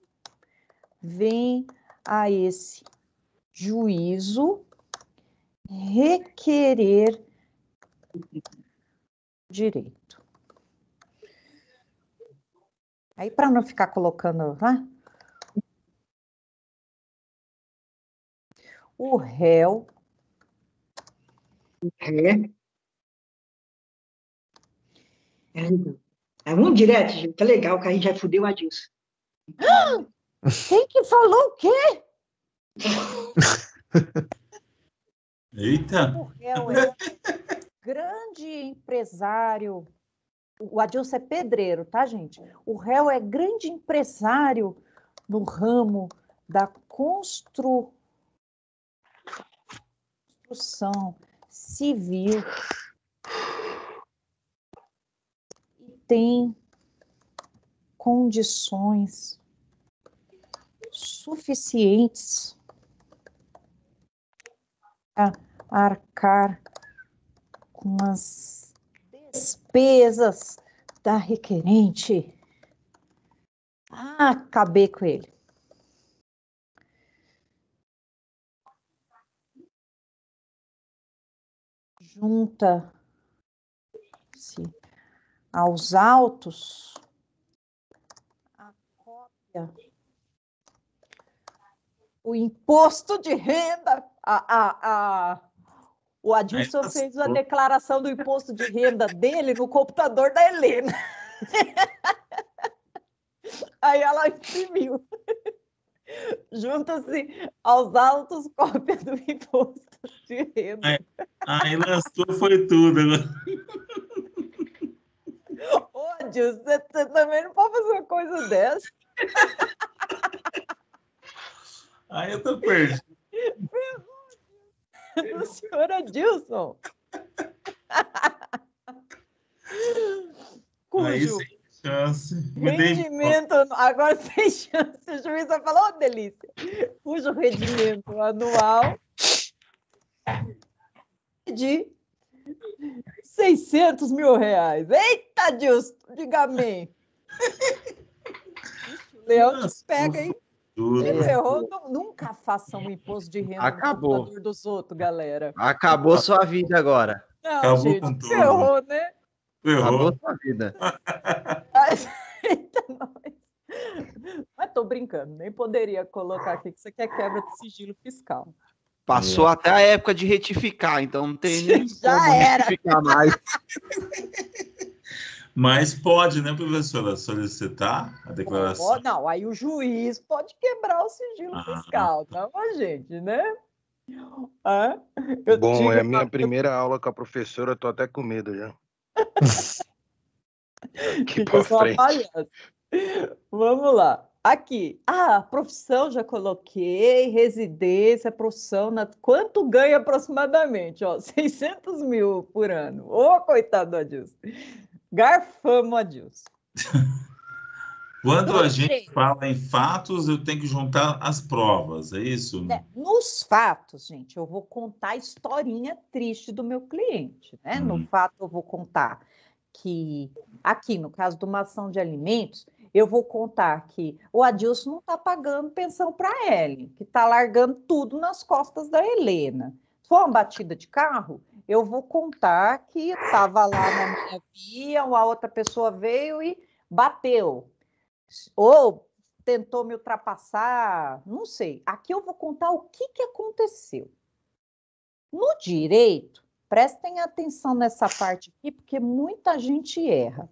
vem a esse juízo requerer direito. Aí, para não ficar colocando, o réu vamos direto, gente. Tá legal que a gente já fudeu o Adilson. Quem que falou o quê? Eita! O réu é um grande empresário. O Adilson é pedreiro, tá, gente? O réu é grande empresário no ramo da construção civil e tem condições suficientes a arcar com as despesas da requerente. Acabei com ele. Junta-se aos autos a cópia, o imposto de renda. O Adilson fez a declaração do imposto de renda dele no computador da Helena. Aí ela imprimiu. Junta-se aos autos cópia do imposto de renda. Aí lascou, foi tudo. Ô, Adilson, você também não pode fazer uma coisa dessa. Aí eu tô perdido. Do senhor Adilson. Aí Cujo sem chance. rendimento, agora sem chance, o juiz vai falar, delícia, cujo rendimento anual de 600 mil reais. Eita, Adilson, diga amém. O Leão te pega, hein? Errou, nunca façam um imposto de renda no computador dos outros, galera. Acabou sua vida agora. Não, acabou gente, com tudo. errou, né? Acabou sua vida. Eita, nós. Mas tô brincando, nem poderia colocar aqui que isso aqui é quebra de sigilo fiscal. Passou até a época de retificar, então não tem nem Já como era. retificar mais. Mas pode, né, professora, solicitar a declaração? Não, aí o juiz pode quebrar o sigilo fiscal, não a gente, né? Bom, é a minha primeira aula com a professora, eu tô até com medo já. Aqui pra frente. Vamos lá. Aqui, profissão já coloquei, residência, profissão, quanto ganha aproximadamente? 600 mil por ano. Ô, coitado do Adilson. Garfamos, Adilson. Quando a gente fala em fatos, eu tenho que juntar as provas, é isso? Nos fatos, gente, eu vou contar a historinha triste do meu cliente, né? No fato, eu vou contar que, aqui, no caso de uma ação de alimentos, eu vou contar que o Adilson não está pagando pensão para a Ellen, que está largando tudo nas costas da Helena. Se for uma batida de carro, eu vou contar que estava lá na minha via, uma outra pessoa veio e bateu, ou tentou me ultrapassar, não sei. Aqui eu vou contar o que aconteceu. No direito, prestem atenção nessa parte aqui, porque muita gente erra.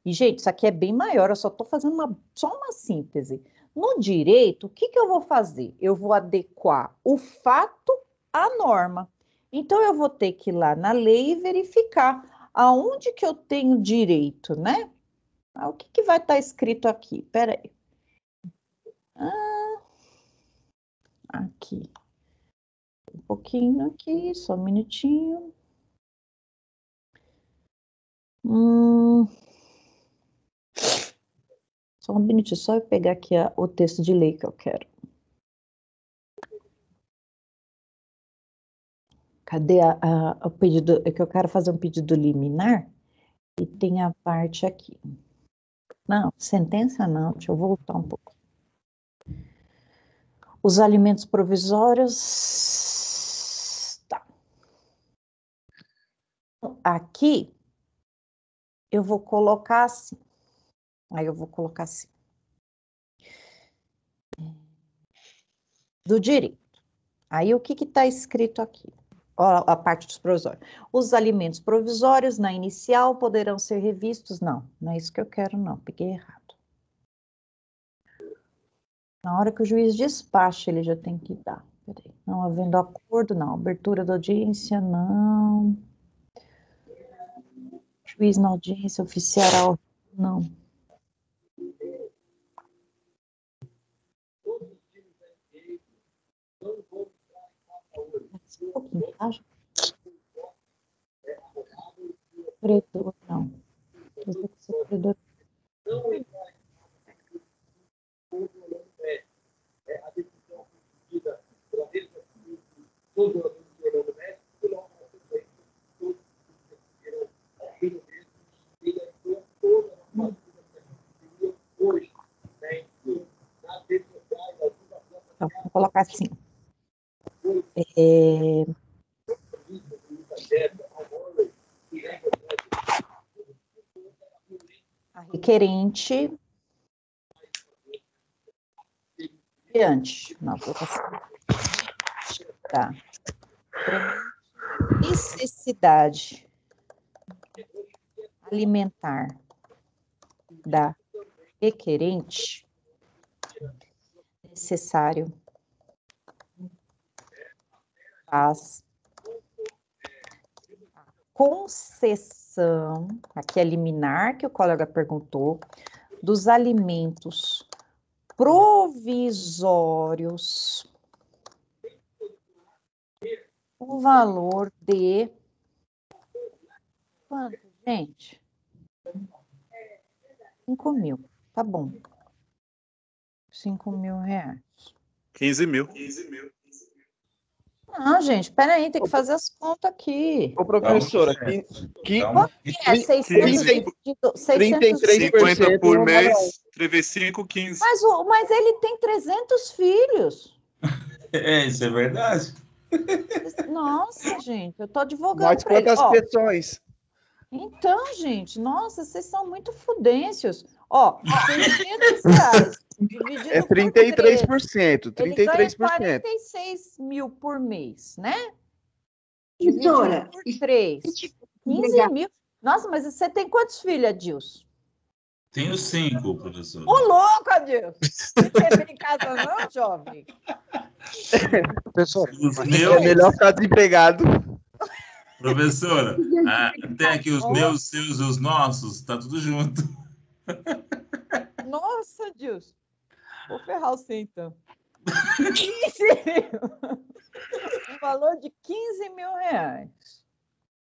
E, gente, isso aqui é bem maior, eu só estou fazendo só uma síntese. No direito, o que eu vou fazer? Eu vou adequar o fato à norma. Então, eu vou ter que ir lá na lei e verificar aonde que eu tenho direito, né? O que vai estar escrito aqui? Espera aí. Aqui. Um pouquinho aqui, só um minutinho. Só um minutinho, só eu pegar aqui o texto de lei que eu quero. Cadê o pedido? É que eu quero fazer um pedido liminar e tem a parte aqui. Não, sentença não, deixa eu voltar um pouco. Os alimentos provisórios. Tá. Aqui eu vou colocar assim. Aí eu vou colocar assim. Do direito. Aí o que está escrito aqui? Ó, a parte dos provisórios. Os alimentos provisórios na inicial poderão ser revistos? Não, não é isso que eu quero, não. Peguei errado. Na hora que o juiz despacha, ele já tem que dar. Peraí. Não havendo acordo, não. Abertura da audiência, não. Juiz na audiência oficiará, não. Um pouquinho, tá? Credor, não. Credor. Então, vou colocar assim. A requerente diante. Não, vou passar. Tá. Necessidade alimentar da requerente necessário faz a concessão, aqui é liminar, que o colega perguntou, dos alimentos provisórios, o valor de quanto, gente? 5 mil, tá bom. 5 mil reais. 15 mil. Não, gente, peraí, tem que fazer as contas aqui. Ô, professora, Calma. É 600 50 por mês, 35, 15. Mas ele tem 300 filhos. Isso é verdade. Nossa, gente, eu tô advogando Mas para ele. quantas pessoas? Então, gente, nossa, vocês são muito fudêncios. Ó, 600 reais dividido É por 33%. 3. Ele ganha 33%. 46 mil por mês, né? Professora, Dividido por 3. 15 mil. Nossa, mas você tem quantos filhos, Adilson? Tenho 5, professor. Ô, louco, Adilson! Não quer vir em casa não, jovem? Professor, É melhor ficar desempregado. Professora, tem aqui os meus, seus, os nossos, tá tudo junto. Nossa, Adilson. Vou ferrar você, então. 15 mil. No valor de 15 mil reais.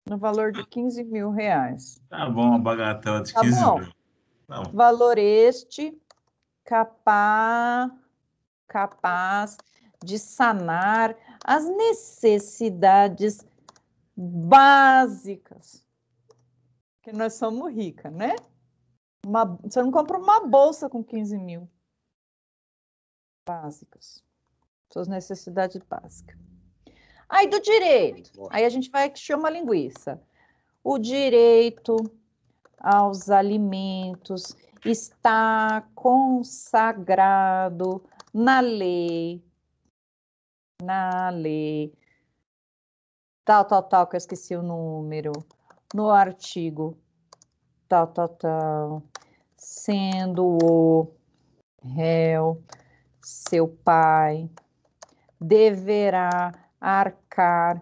No valor de 15 mil reais. Tá bom, a bagatela de Tá 15 bom. mil. Tá bom. Valor este capaz de sanar as necessidades básicas. Porque nós somos ricas, né? Você não compra uma bolsa com 15 mil. Básicas. Suas necessidades básicas. Aí do direito. Aí a gente vai chamar linguiça. O direito aos alimentos está consagrado na lei, tal, que eu esqueci o número, no artigo, tal, sendo o réu, seu pai, deverá arcar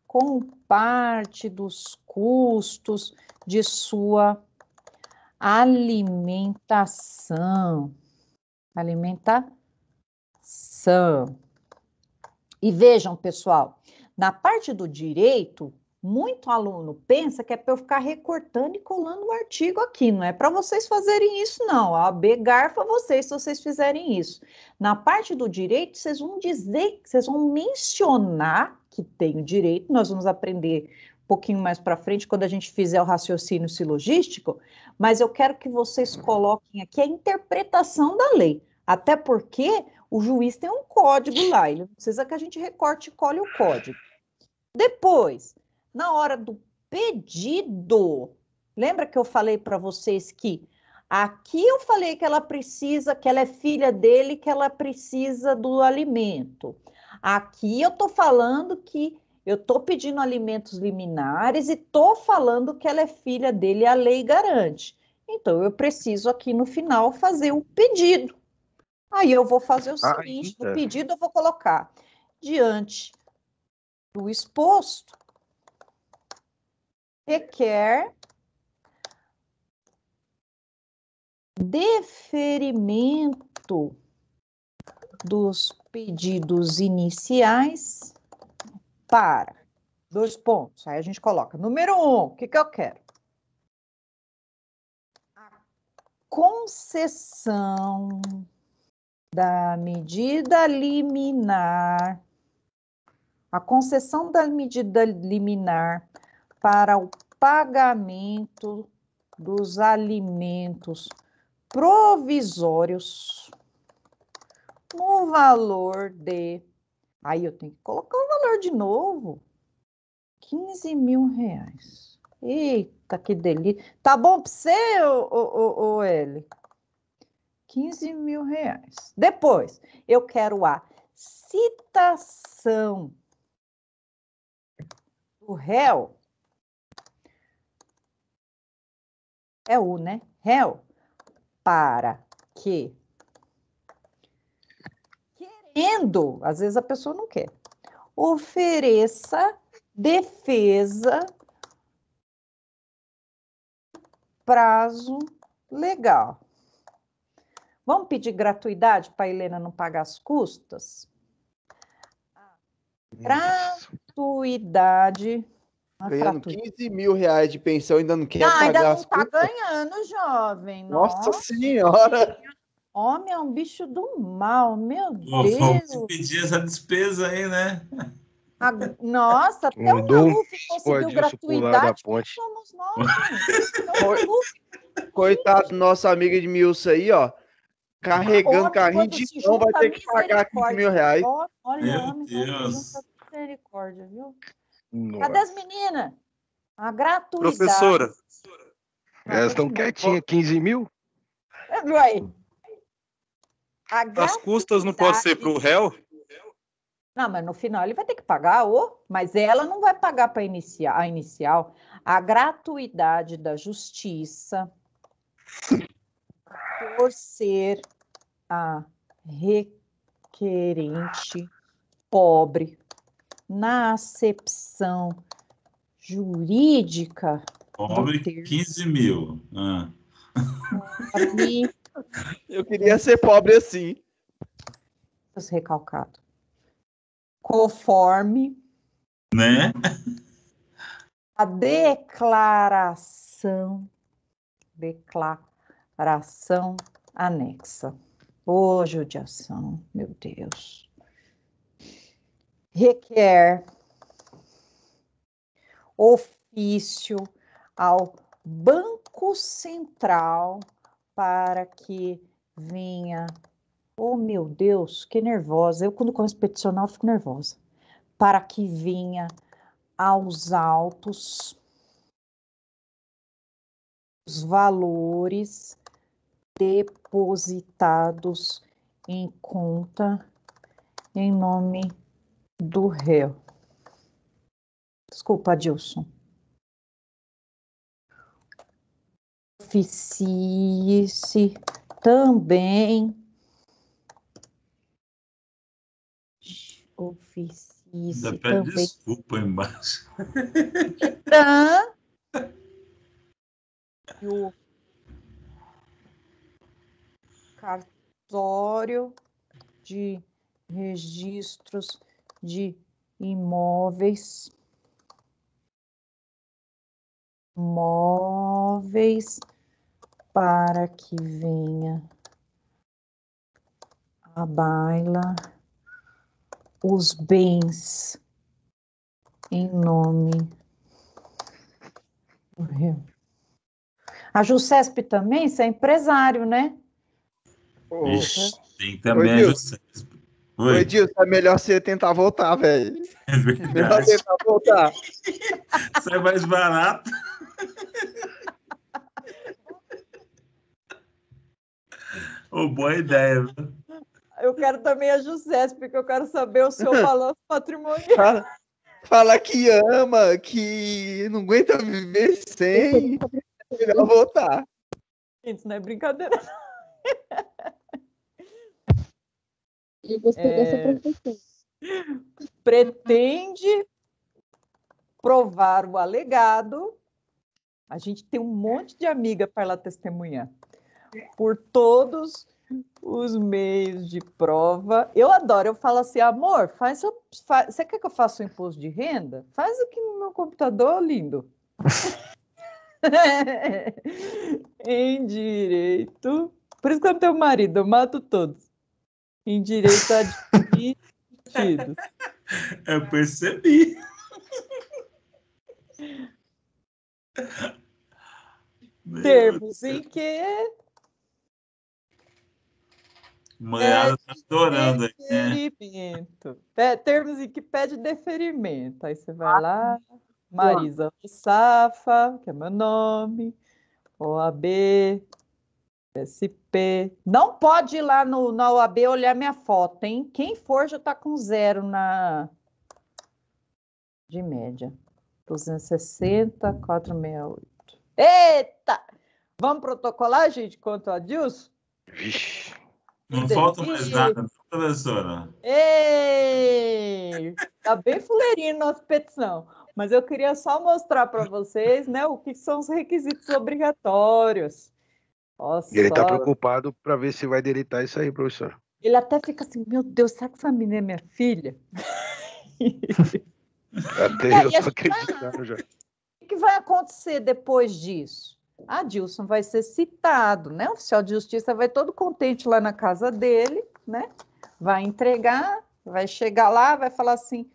com parte dos custos de sua alimentação. E vejam, pessoal, na parte do direito, muito aluno pensa que é para eu ficar recortando e colando o artigo aqui, não é para vocês fazerem isso, não. A OAB garfa vocês se vocês fizerem isso. Na parte do direito, vocês vão dizer, vocês vão mencionar que tem o direito, nós vamos aprender um pouquinho mais para frente, quando a gente fizer o raciocínio silogístico, mas eu quero que vocês coloquem aqui a interpretação da lei, até porque o juiz tem um código lá, ele não precisa que a gente recorte e cole o código. Depois, na hora do pedido, lembra que eu falei para vocês que aqui eu falei que ela precisa, que ela é filha dele, que ela precisa do alimento. Aqui eu estou falando que eu estou pedindo alimentos liminares e estou falando que ela é filha dele, a lei garante. Então, eu preciso aqui no final fazer o pedido. Aí eu vou fazer o seguinte, no pedido eu vou colocar, diante do exposto, requer deferimento dos pedidos iniciais para 2 pontos. Aí a gente coloca, número 1, o que eu quero? A concessão da medida liminar, para o pagamento dos alimentos provisórios no valor de... Aí eu tenho que colocar o valor de novo. R$15.000. Eita, que delícia. Tá bom para você, L? R$15.000. Depois, eu quero a citação do réu. É o, né? Réu, para que, querendo, às vezes a pessoa não quer, ofereça defesa prazo legal. Vamos pedir gratuidade para a Helena não pagar as custas? Gratuidade. Ganhando R$15.000 de pensão, ainda não quer pagar ainda não as está custas? ganhando, jovem. Nossa Senhora! Homem é um bicho do mal, meu Vamos Deus. pedir essa despesa aí, né? Nossa, até o Maluf conseguiu gratuidade. Ponte. Somos nós, gente. Coitado do nosso amigo Edmilson aí, ó. Carregando carrinho de som, vai ter que pagar R$15.000. Olha, meu Deus. Misericórdia, viu? Nossa. Cadê as meninas? A gratuidade. Professora. Elas estão quietinhas, 15 mil? As custas não podem ser para o réu? Não, mas no final ele vai ter que pagar, mas ela não vai pagar para iniciar a inicial. A gratuidade da justiça por ser a requerente pobre na acepção jurídica. Pobre, 15 mil. Eu queria ser pobre assim. Recalcado. Conforme, né? A declaração anexa. Ô, judiação, meu Deus. Requer ofício ao Banco Central para que venha... Oh, meu Deus, que nervosa. Eu, quando começo a peticionar, eu fico nervosa. Para que venha aos autos os valores depositados em conta em nome do réu. Desculpa, Adilson. Oficie-se também. Oficie-se Ainda pede também. desculpa aí embaixo. E o cartório de registros de imóveis para que venha à baila os bens em nome do réu. A Jusesp também, você é empresário, né? Ixi, tem também a Edilson. Jusesp. Oi, Edilson, é melhor você tentar voltar, velho. É verdade. Melhor tentar voltar. Sai mais barato. Oh, boa ideia, viu? Eu quero também a Jusesp, porque eu quero saber o seu balanço patrimonial. Fala que ama, que não aguenta viver sem. É melhor voltar. Isso não é brincadeira. Eu gostei dessa profissão. Pretende provar o alegado. A gente tem um monte de amiga para ela testemunhar. Por todos os meios de prova. Eu adoro, eu falo assim, amor, você quer que eu faça o imposto de renda? Faz aqui no meu computador, lindo. Em direito. Por isso que eu não tenho marido, eu mato todos. Em direito admitidos. Eu percebi. Termos em que Mulherada tá adorando aí, né? deferimento. Termos em que pede deferimento. Aí você vai lá, Marisa Safa, que é meu nome, OAB, SP. Não pode ir lá na OAB olhar minha foto, hein? Quem for já está com 0 de média. 260, 468. Eita! Vamos protocolar, gente, quanto a Adilson? Vixe. Não falta mais nada, professora. Ei! Tá bem fuleirinho nossa petição. Mas eu queria só mostrar para vocês, né, o que são os requisitos obrigatórios. Nossa, Ele está preocupado para ver se vai deletar isso aí, professor. ele até fica assim, meu Deus, será que essa menina é minha filha? Até eu estou acreditando já. O que vai acontecer depois disso? A Adilson vai ser citado, né? O oficial de justiça vai todo contente lá na casa dele, né? Vai entregar, vai chegar lá, vai falar assim,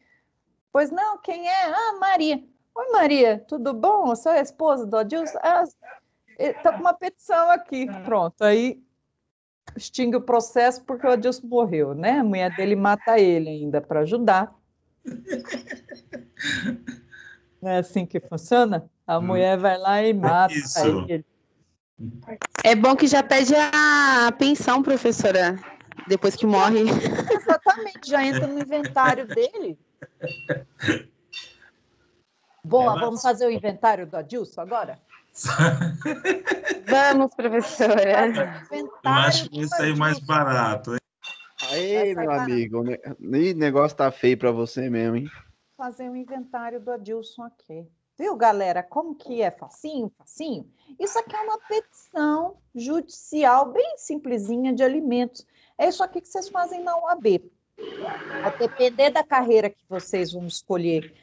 pois não, quem é? Ah, Maria. Oi, Maria, tudo bom? Você é a esposa do Adilson? Ah, tá com uma petição aqui. Pronto, aí extingue o processo porque o Adilson morreu, né? A mulher dele mata ele ainda para ajudar. Não é assim que funciona? A mulher vai lá e mata ele. É bom que já pede a pensão, professora, depois que morre. Exatamente, já entra no inventário dele. Bom, vamos fazer o inventário do Adilson agora? Vamos, professora. Eu acho que vai sair mais barato, hein? Aí, meu amigo, o negócio tá feio pra você mesmo, hein? Fazer um inventário do Adilson aqui. Viu, galera? Como que é? Facinho, facinho? Isso aqui é uma petição judicial bem simplesinha de alimentos. É isso aqui que vocês fazem na UAB. A depender da carreira que vocês vão escolher,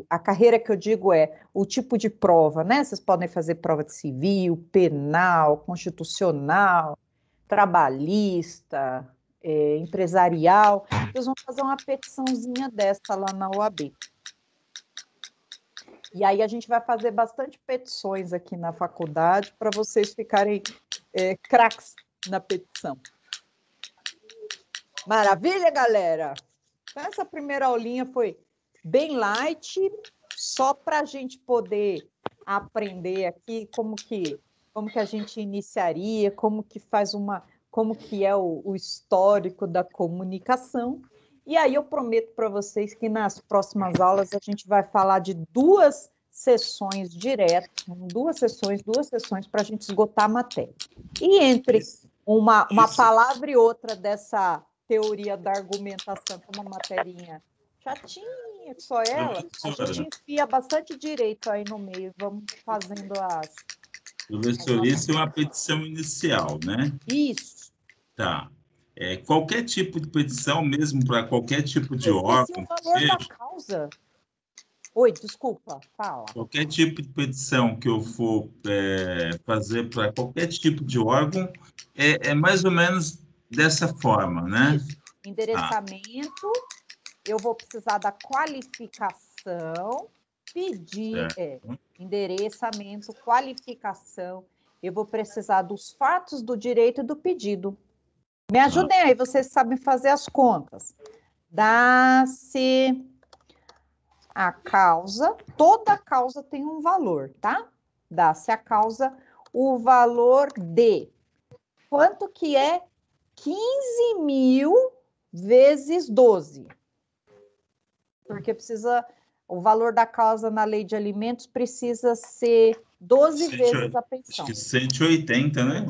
a carreira que eu digo é o tipo de prova, né? Vocês podem fazer prova de civil, penal, constitucional, trabalhista, empresarial. Vocês vão fazer uma petiçãozinha dessa lá na OAB. E aí a gente vai fazer bastante petições aqui na faculdade para vocês ficarem craques na petição. Maravilha, galera? Então, essa primeira aulinha foi bem light, só para a gente poder aprender aqui como que como que a gente iniciaria, como que é o histórico da comunicação. E aí eu prometo para vocês que nas próximas aulas a gente vai falar de 2 sessões direto, 2 sessões para a gente esgotar a matéria. E entre uma palavra e outra dessa teoria da argumentação, que é uma materinha chatinha, que só ela, a gente enfia bastante direito aí no meio, vamos fazendo Professor, isso é uma petição inicial, né? Isso. Tá. Qualquer tipo de petição, mesmo para qualquer tipo de órgão. O valor da causa. Oi, desculpa, fala. Qualquer tipo de petição que eu for fazer para qualquer tipo de órgão é mais ou menos dessa forma, né? Isso. Endereçamento, eu vou precisar da qualificação, pedir, endereçamento, qualificação, eu vou precisar dos fatos do direito e do pedido. Me ajudem aí, vocês sabem fazer as contas. Dá-se a causa, toda causa tem um valor, tá? Dá-se a causa o valor de quanto que é 15.000 vezes 12. Porque o valor da causa na lei de alimentos precisa ser 12 vezes a pensão. Acho que 180, né?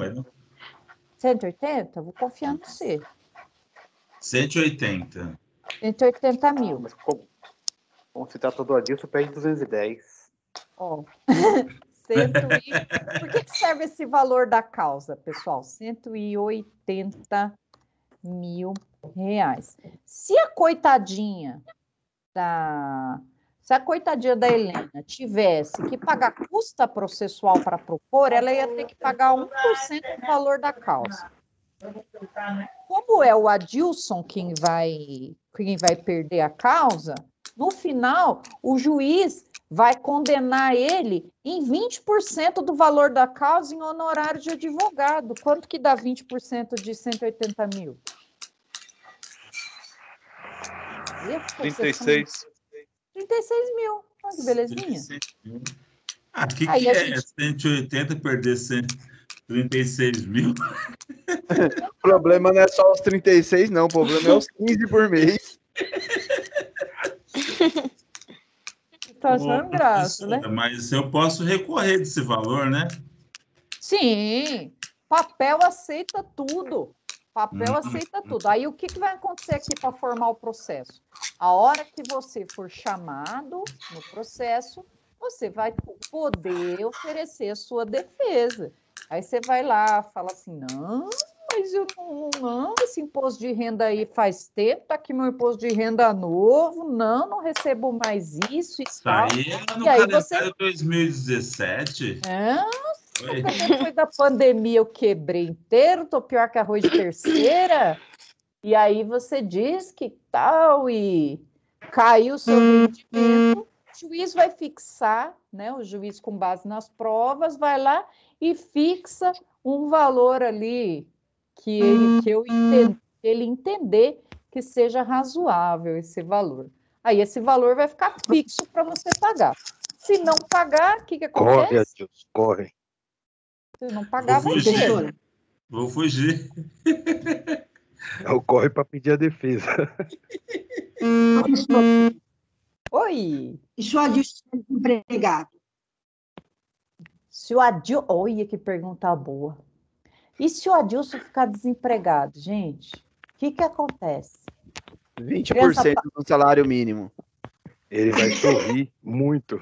180? Vou confiar no você. 180. 180 mil. Mas como se trata do Adilson, pede 210. Ó. Por que serve esse valor da causa, pessoal? 180 mil reais. Se a coitadinha da Helena tivesse que pagar custa processual para propor, ela ia ter que pagar 1% do valor da causa. Como é o Adilson quem vai perder a causa, no final, o juiz vai condenar ele em 20% do valor da causa em honorário de advogado. Quanto que dá 20% de 180 mil? 36. 36 mil. Olha que belezinha. O que é 180 perder 136 mil? O problema não é só os 36, não. O problema é os 15 por mês. Tá achando graça, né? Mas eu posso recorrer desse valor, né? Sim. Papel aceita tudo. Papel aceita tudo. Aí o que vai acontecer aqui para formar o processo? A hora que você for chamado no processo, você vai poder oferecer a sua defesa. Aí você vai lá, fala assim, não, mas eu não, esse imposto de renda aí faz tempo, tá aqui meu imposto de renda novo, não recebo mais isso e tal. Aí é no calendário 2017. Depois da pandemia eu quebrei inteiro, tô pior que arroz de terceira, e aí você diz que tal, e caiu o seu rendimento, o juiz vai fixar, né? O juiz, com base nas provas, vai lá e fixa um valor ali que ele entender que seja razoável esse valor. Aí esse valor vai ficar fixo para você pagar. Se não pagar, o que acontece? Corre, Adilson, corre. Se não pagar, vai ter. Vou fugir. Eu corre para pedir a defesa. Oi. E se o Adilson é desempregado? Se o Adilson... Olha que pergunta boa. E se o Adilson ficar desempregado, gente? O que acontece? 20% do salário mínimo. Ele vai sorrir muito.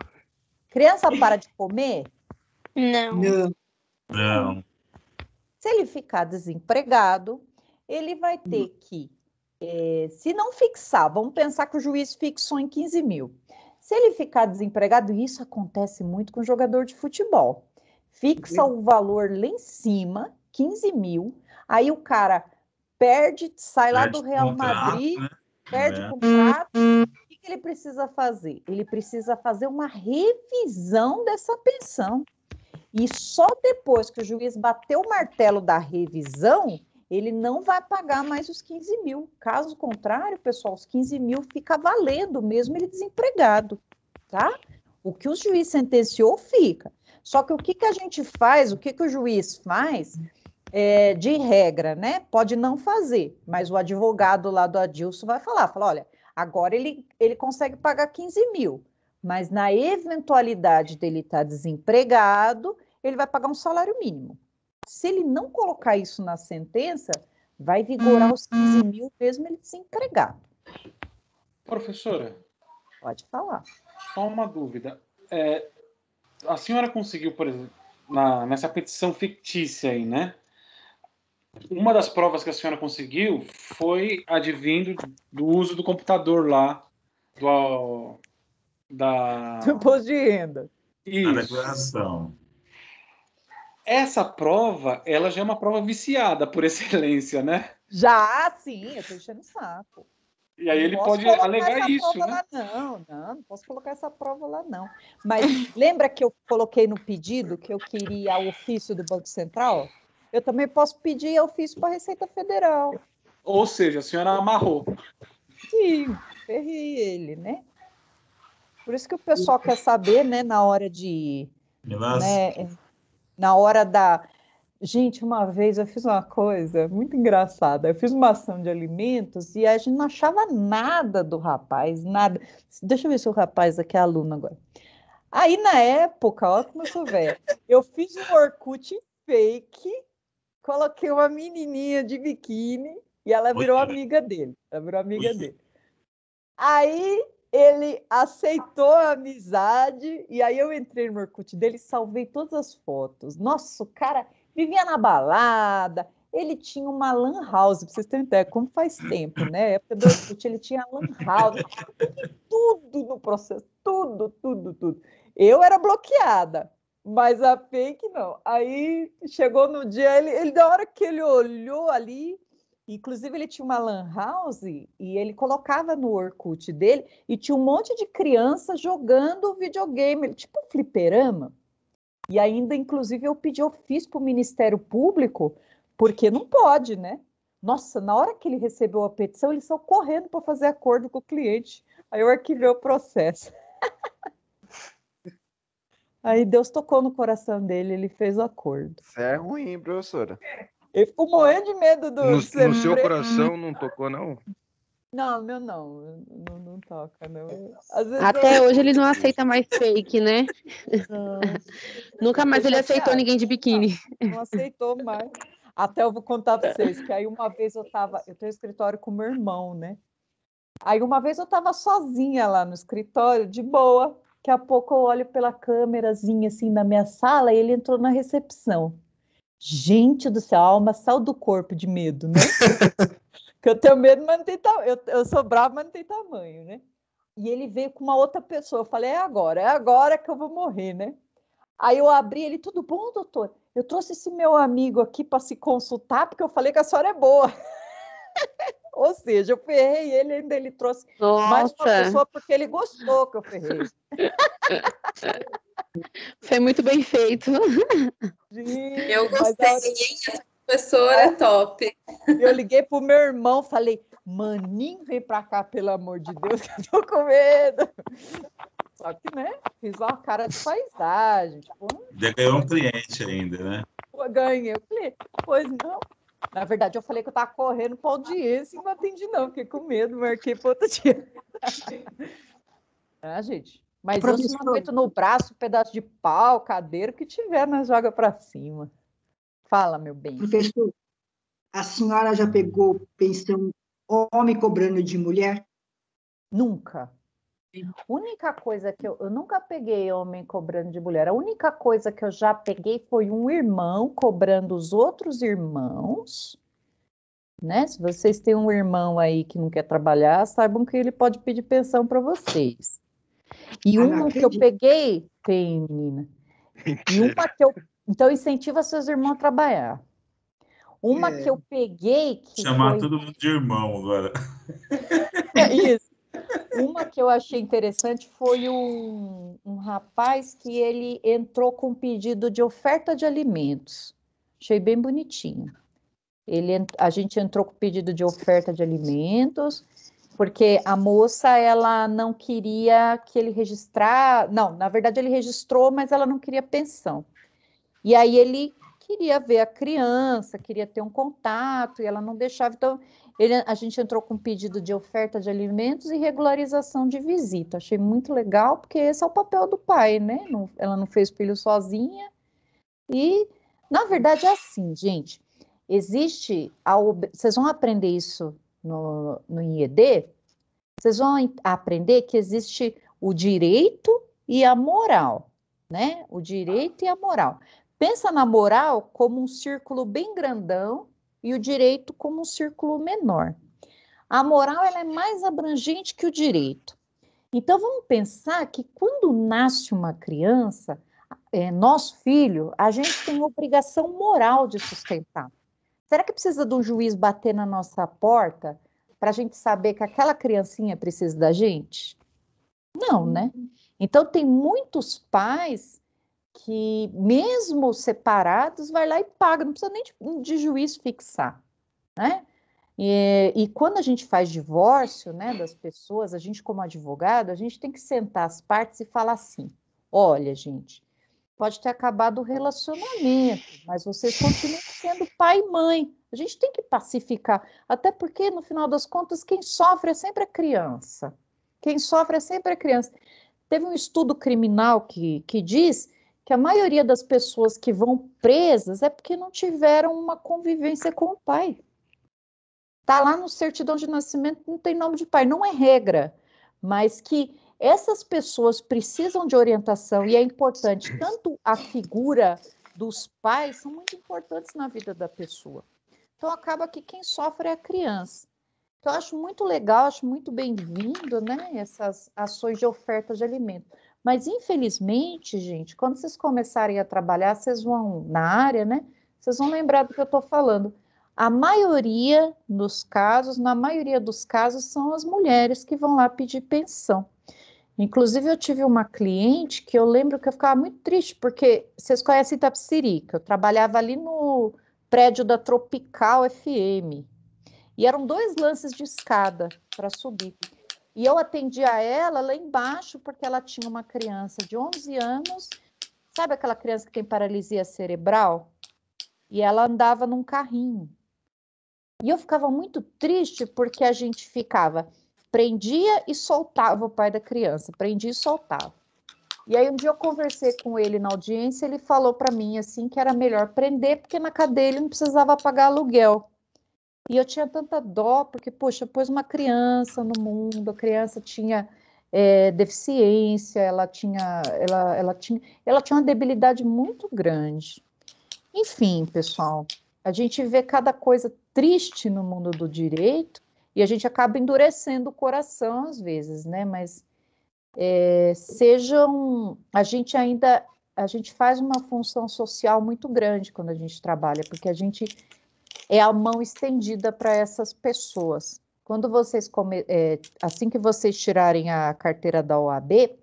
Criança para de comer? Não. Se ele ficar desempregado, ele vai ter que, se não fixar, vamos pensar que o juiz fixou em 15 mil. Se ele ficar desempregado, isso acontece muito com jogador de futebol. Fixa o valor lá em cima, 15 mil, aí o cara sai lá do Real Madrid, né? Perde o contrato. O que ele precisa fazer? Ele precisa fazer uma revisão dessa pensão. E só depois que o juiz bater o martelo da revisão, ele não vai pagar mais os 15 mil. Caso contrário, pessoal, os 15 mil fica valendo mesmo ele desempregado, tá? O que o juiz sentenciou fica. Só que o que a gente faz, o que o juiz faz, de regra, né? Pode não fazer, mas o advogado lá do Adilson vai falar, olha, agora ele consegue pagar 15 mil, mas na eventualidade dele estar desempregado, ele vai pagar um salário mínimo. Se ele não colocar isso na sentença, vai vigorar os 15 mil mesmo ele desempregado. Professora? Pode falar. Só uma dúvida. A senhora conseguiu, por exemplo, nessa petição fictícia aí, né? Uma das provas que a senhora conseguiu foi advindo do uso do computador lá, do imposto de renda. Isso. A declaração. Essa prova, ela já é uma prova viciada por excelência, né? Já, sim, eu tô enchendo o saco. E aí ele pode alegar isso, né? Lá, não posso colocar essa prova lá, não. Mas lembra que eu coloquei no pedido que eu queria o ofício do Banco Central? Eu também posso pedir ofício para a Receita Federal. Ou seja, a senhora amarrou. Sim, ferrei ele, né? Por isso que o pessoal quer saber, né, na hora de... Né, na hora da... Gente, uma vez eu fiz uma coisa muito engraçada. Eu fiz uma ação de alimentos e a gente não achava nada do rapaz, nada. Deixa eu ver se o rapaz aqui é aluno agora. Aí, na época, ó como eu sou velha, eu fiz um Orkut fake, coloquei uma menininha de biquíni e ela virou amiga dele. Aí ele aceitou a amizade e aí eu entrei no Orkut dele e salvei todas as fotos. Nossa, o cara vivia na balada, ele tinha uma lan house, para vocês terem ideia, como faz tempo, né? Na época do Orkut, ele tinha lan house, tudo no processo, tudo. Eu era bloqueada, mas a fake não. Aí chegou no dia, ele da hora que ele olhou ali, inclusive ele tinha uma lan house e ele colocava no Orkut dele e tinha um monte de criança jogando videogame, tipo um fliperama. E ainda, inclusive, eu pedi ofício para o Ministério Público, porque não pode, né? Nossa, na hora que ele recebeu a petição, ele saiu correndo para fazer acordo com o cliente. Aí eu arquivei o processo. Aí Deus tocou no coração dele, ele fez o acordo. Isso é ruim, professora. Ele ficou morrendo de medo do... No seu coração não tocou, não? Não, meu não toca, não. Até hoje ele não aceita mais fake, né? Nunca mais ele aceitou ninguém de biquíni. Não aceitou mais. Até eu vou contar para vocês, que aí uma vez eu tenho escritório com meu irmão, né? Aí uma vez eu estava sozinha lá no escritório, de boa. Daqui a pouco eu olho pela câmerazinha assim na minha sala e ele entrou na recepção. Gente do céu, a alma saiu do corpo de medo, né? Porque eu tenho medo, mas não tem tamanho. Eu sou brava, mas não tem tamanho, né? E ele veio com uma outra pessoa. Eu falei, é agora que eu vou morrer, né? Aí eu abri ele, tudo bom, doutor? Eu trouxe esse meu amigo aqui para se consultar, porque eu falei que a senhora é boa. Ou seja, eu ferrei ele, ainda ele trouxe mais uma pessoa porque ele gostou que eu ferrei. Foi muito bem feito. Eu gostei, hein? A professora é top. Eu liguei pro meu irmão, falei, maninho, vem pra cá, pelo amor de Deus, que eu tô com medo. Só que, né, fiz uma cara de paisagem. Tipo, já ganhou um cliente ainda, né? Ganhei o cliente. Pois não. Na verdade, eu falei que eu tava correndo pra audiência e não atendi não, fiquei com medo, marquei para outro dia. Gente, mas eu não aguento no braço, pedaço de pau, cadeira, o que tiver, nós joga para cima. Fala, meu bem. Professor, a senhora já pegou pensão homem cobrando de mulher? Nunca. A única coisa que eu nunca peguei homem cobrando de mulher. A única coisa que eu já peguei foi um irmão cobrando os outros irmãos, né? Se vocês têm um irmão aí que não quer trabalhar, saibam que ele pode pedir pensão para vocês. E uma que eu peguei, tem, menina. E uma que eu... Então, incentiva seus irmãos a trabalhar. Uma que eu peguei... Que chamar todo mundo de irmão agora. Isso. Uma que eu achei interessante foi um rapaz que ele entrou com um pedido de oferta de alimentos. Achei bem bonitinho. A gente entrou com pedido de oferta de alimentos Porque a moça, ela não queria que ele registrasse... Não, na verdade ele registrou, mas ela não queria pensão. E aí ele queria ver a criança, queria ter um contato, e ela não deixava. Então, a gente entrou com um pedido de oferta de alimentos e regularização de visita. Achei muito legal, porque esse é o papel do pai, né? Ela não fez filho sozinha. E, na verdade, é assim, gente. Vocês vão aprender isso no IED, vocês vão aprender que existe o direito e a moral, né? O direito e a moral. Pensa na moral como um círculo bem grandão e o direito como um círculo menor. A moral ela é mais abrangente que o direito. Então, vamos pensar que quando nasce uma criança, nosso filho, a gente tem obrigação moral de sustentar. Será que precisa de um juiz bater na nossa porta para a gente saber que aquela criancinha precisa da gente? Não, né? Então, tem muitos pais que, mesmo separados, vai lá e paga, não precisa nem de juiz fixar, né? E quando a gente faz divórcio, né, das pessoas, a gente como advogado, a gente tem que sentar as partes e falar assim, olha, gente, pode ter acabado o relacionamento, mas vocês continuam sendo pai e mãe. A gente tem que pacificar, até porque, no final das contas, quem sofre é sempre a criança. Quem sofre é sempre a criança. Teve um estudo criminal que diz que a maioria das pessoas que vão presas é porque não tiveram uma convivência com o pai. Está lá no certidão de nascimento, não tem nome de pai, não é regra, mas que essas pessoas precisam de orientação e é importante, tanto a figura dos pais são muito importantes na vida da pessoa. Então, acaba que quem sofre é a criança. Então, eu acho muito legal, acho muito bem-vindo, né, essas ações de oferta de alimento. Mas, infelizmente, gente, quando vocês começarem a trabalhar, vocês vão na área, né, vocês vão lembrar do que eu estou falando. Na maioria dos casos, são as mulheres que vão lá pedir pensão. Inclusive, eu tive uma cliente que eu lembro que eu ficava muito triste, porque vocês conhecem Itapecerica, eu trabalhava ali no prédio da Tropical FM, e eram 2 lances de escada para subir. E eu atendia ela lá embaixo, porque ela tinha uma criança de 11 anos, sabe aquela criança que tem paralisia cerebral? E ela andava num carrinho. E eu ficava muito triste porque a gente prendia e soltava o pai da criança, prendia e soltava. E aí um dia eu conversei com ele na audiência, ele falou para mim assim que era melhor prender porque na cadeia ele não precisava pagar aluguel. E eu tinha tanta dó porque, poxa, pôs uma criança no mundo, a criança tinha deficiência, ela tinha uma debilidade muito grande. Enfim, pessoal, a gente vê cada coisa triste no mundo do direito e a gente acaba endurecendo o coração às vezes, né? Mas a gente faz uma função social muito grande quando a gente trabalha, porque a gente é a mão estendida para essas pessoas. Quando vocês, assim que vocês tirarem a carteira da OAB,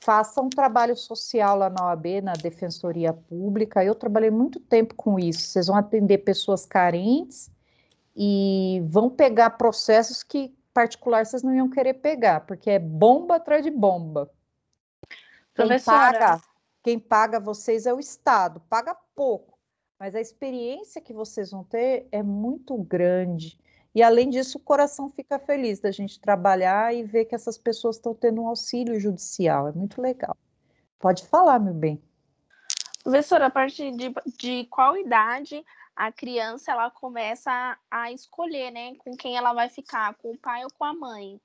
façam um trabalho social lá na OAB, na Defensoria Pública. Eu trabalhei muito tempo com isso. Vocês vão atender pessoas carentes e vão pegar processos que, particular, vocês não iam querer pegar, porque é bomba atrás de bomba. Quem paga vocês é o Estado, paga pouco, mas a experiência que vocês vão ter é muito grande. E, além disso, o coração fica feliz da gente trabalhar e ver que essas pessoas estão tendo um auxílio judicial. É muito legal. Pode falar, meu bem. Professora, a partir de qual idade a criança ela começa a escolher, né, com quem ela vai ficar, com o pai ou com a mãe?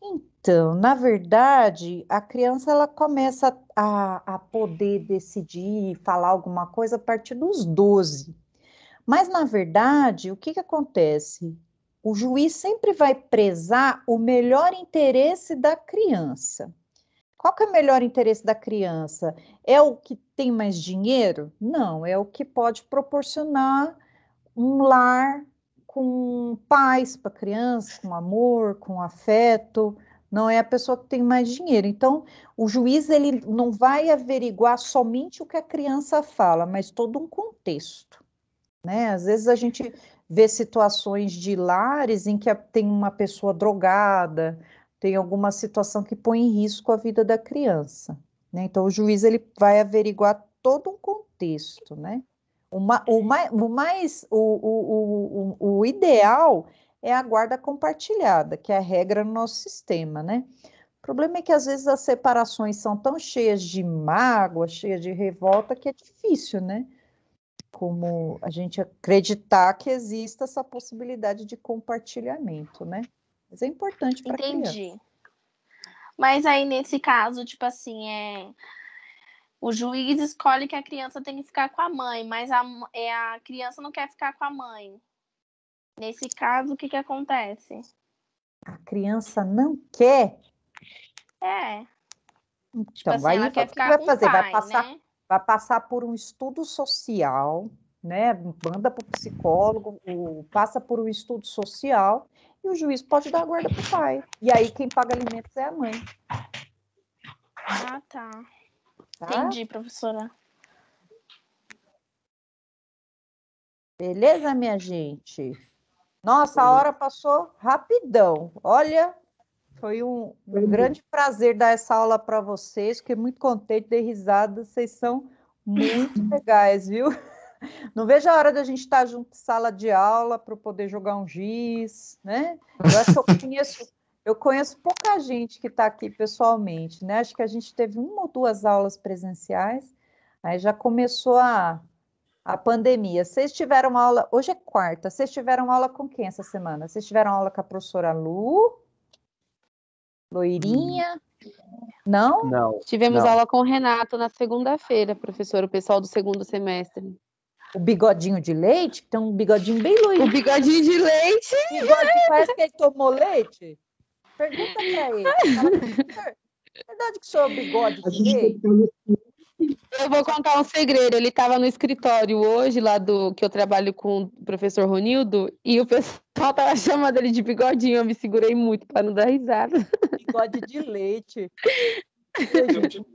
Então, na verdade, a criança ela começa a poder decidir, falar alguma coisa a partir dos 12. Mas, na verdade, o que acontece? O juiz sempre vai prezar o melhor interesse da criança. Qual que é o melhor interesse da criança? É o que tem mais dinheiro? Não, é o que pode proporcionar um lar com paz para a criança, com amor, com afeto. Não é a pessoa que tem mais dinheiro. Então, o juiz ele não vai averiguar somente o que a criança fala, mas todo um contexto. Né? Às vezes a gente vê situações de lares em que tem uma pessoa drogada, tem alguma situação que põe em risco a vida da criança, né? Então, o juiz ele vai averiguar todo um contexto, né? O ideal é a guarda compartilhada, que é a regra no nosso sistema, né? O problema é que às vezes as separações são tão cheias de mágoa, cheias de revolta, que é difícil, né? Como a gente acreditar que exista essa possibilidade de compartilhamento, né? Mas é importante para a criança. Entendi. Mas aí, nesse caso, tipo assim, o juiz escolhe que a criança tem que ficar com a mãe, mas a criança não quer ficar com a mãe. Nesse caso, o que acontece? A criança não quer? Tipo Então, assim, ela quer ficar com o pai, né? Vai passar por um estudo social, né? Manda para o psicólogo, passa por um estudo social, e o juiz pode dar a guarda para o pai. E aí quem paga alimentos é a mãe. Ah, tá. Entendi, professora. Beleza, minha gente? Nossa, a hora passou rapidão. Olha, foi um grande prazer dar essa aula para vocês. Fiquei muito contente, dei risada. Vocês são muito legais, viu? Não vejo a hora da gente estar junto em sala de aula para poder jogar um giz, né? Eu acho que eu conheço pouca gente que está aqui pessoalmente, né? Acho que a gente teve 1 ou 2 aulas presenciais, aí já começou a pandemia. Vocês tiveram aula, hoje é quarta, vocês tiveram aula com quem essa semana? Vocês tiveram aula com a professora Lu? Loirinha? Não? Não. Tivemos aula com o Renato na segunda-feira, professor, o pessoal do 2º semestre. O bigodinho de leite? Tem um bigodinho bem loirinho. O bigodinho de leite? Parece que ele tomou leite? Pergunta para ele. Fala, verdade que o senhor é o bigode de leite? Eu vou contar um segredo. Ele estava no escritório hoje, lá que eu trabalho com o professor Ronildo, e o pessoal estava chamando ele de bigodinho. Eu me segurei muito para não dar risada. Bigode de leite. Eu tive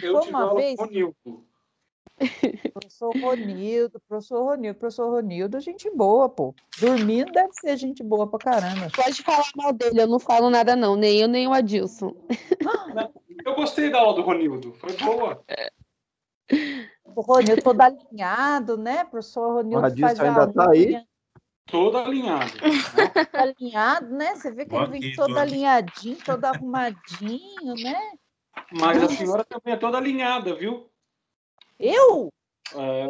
aula com o Ronildo. Professor Ronildo, gente boa, pô. Dormindo deve ser gente boa pra caramba. Pode falar mal dele, eu não falo nada não, nem eu, nem o Adilson. Eu gostei da aula do Ronildo, foi boa. O Ronildo todo alinhado, né? Professor Ronildo o Adilson ainda tá aí? Todo alinhado. Alinhado, né? Você vê que ele vem todo alinhadinho, todo arrumadinho, né? Mas a senhora também é toda alinhada, viu? Eu? É.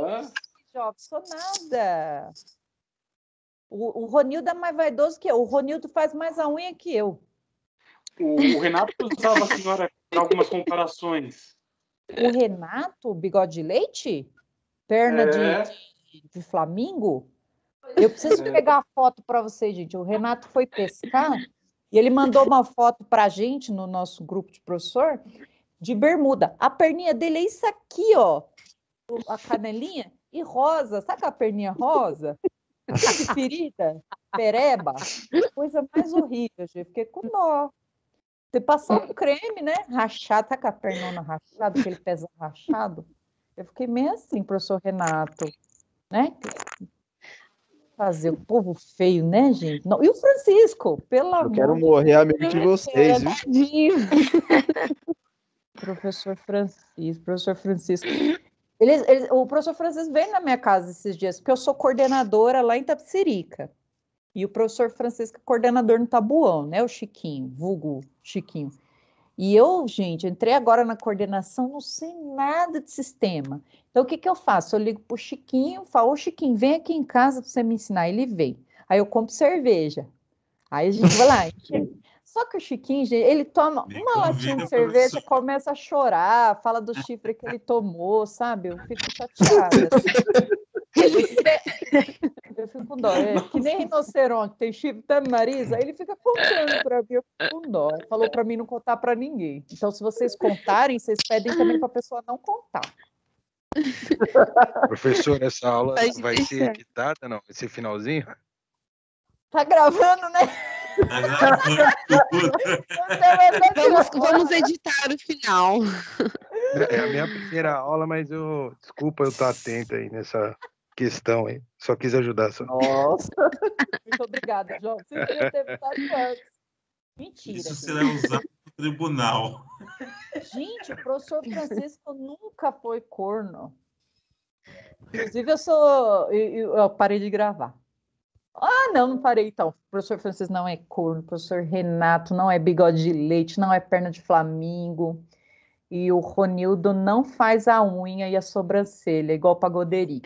Jovem, sou nada. O Ronildo é mais vaidoso que eu. O Ronildo faz mais a unha que eu. O Renato usava a senhora para algumas comparações. O Renato, bigode de leite? Perna de flamingo? Eu preciso pegar a foto para vocês, gente. O Renato foi pescar e ele mandou uma foto para a gente no nosso grupo de professor de bermuda. A perninha dele é isso aqui, ó. A canelinha e rosa. Sabe aquela perninha rosa? Que ferida? Pereba. Coisa mais horrível, gente. Fiquei com dó. Você passou um creme, né? Rachado. Sabe aquela pernona rachada, aquele pezão rachado? Eu fiquei meio assim, professor Renato. Né? Fazer o povo feio, né, gente? Não. E o Francisco? Pelo amor. Eu quero morrer amigo de vocês, viu? Professor Francisco. O professor Francisco veio na minha casa esses dias, porque eu sou coordenadora lá em Itapecerica. E o professor Francisco é coordenador no Tabuão, né? O Chiquinho, vulgo Chiquinho. E eu, gente, entrei agora na coordenação, não sei nada de sistema. Então, o que eu faço? Eu ligo pro Chiquinho, falo, ô Chiquinho, vem aqui em casa para você me ensinar. Ele vem. Aí eu compro cerveja. Aí a gente vai lá. Só que o Chiquinho, gente, ele toma uma latinha de cerveja, começa a chorar, fala do chifre que ele tomou, sabe? Eu fico chateada. Eu fico com dó. É que nem rinoceronte, tem chifre até no nariz, aí ele fica contando para mim, eu fico com dó. Falou para mim não contar para ninguém. Então, se vocês contarem, vocês pedem também para a pessoa não contar. Professor, essa aula vai ser editada, não? Vai ser finalzinho? Tá gravando, né? Vamos editar o final. É a minha primeira aula, mas desculpa eu estar atento aí nessa questão, hein? Só quis ajudar. Só. Nossa! Muito obrigada, João. Você devia ter ficado antes. Mentira. Isso será usado no tribunal. Gente, o professor Francisco nunca foi corno. Inclusive, eu parei de gravar. Não parei então. O professor Francisco não é corno, o professor Renato não é bigode de leite, não é perna de flamingo. E o Ronildo não faz a unha e a sobrancelha, igual o pagodeirinho.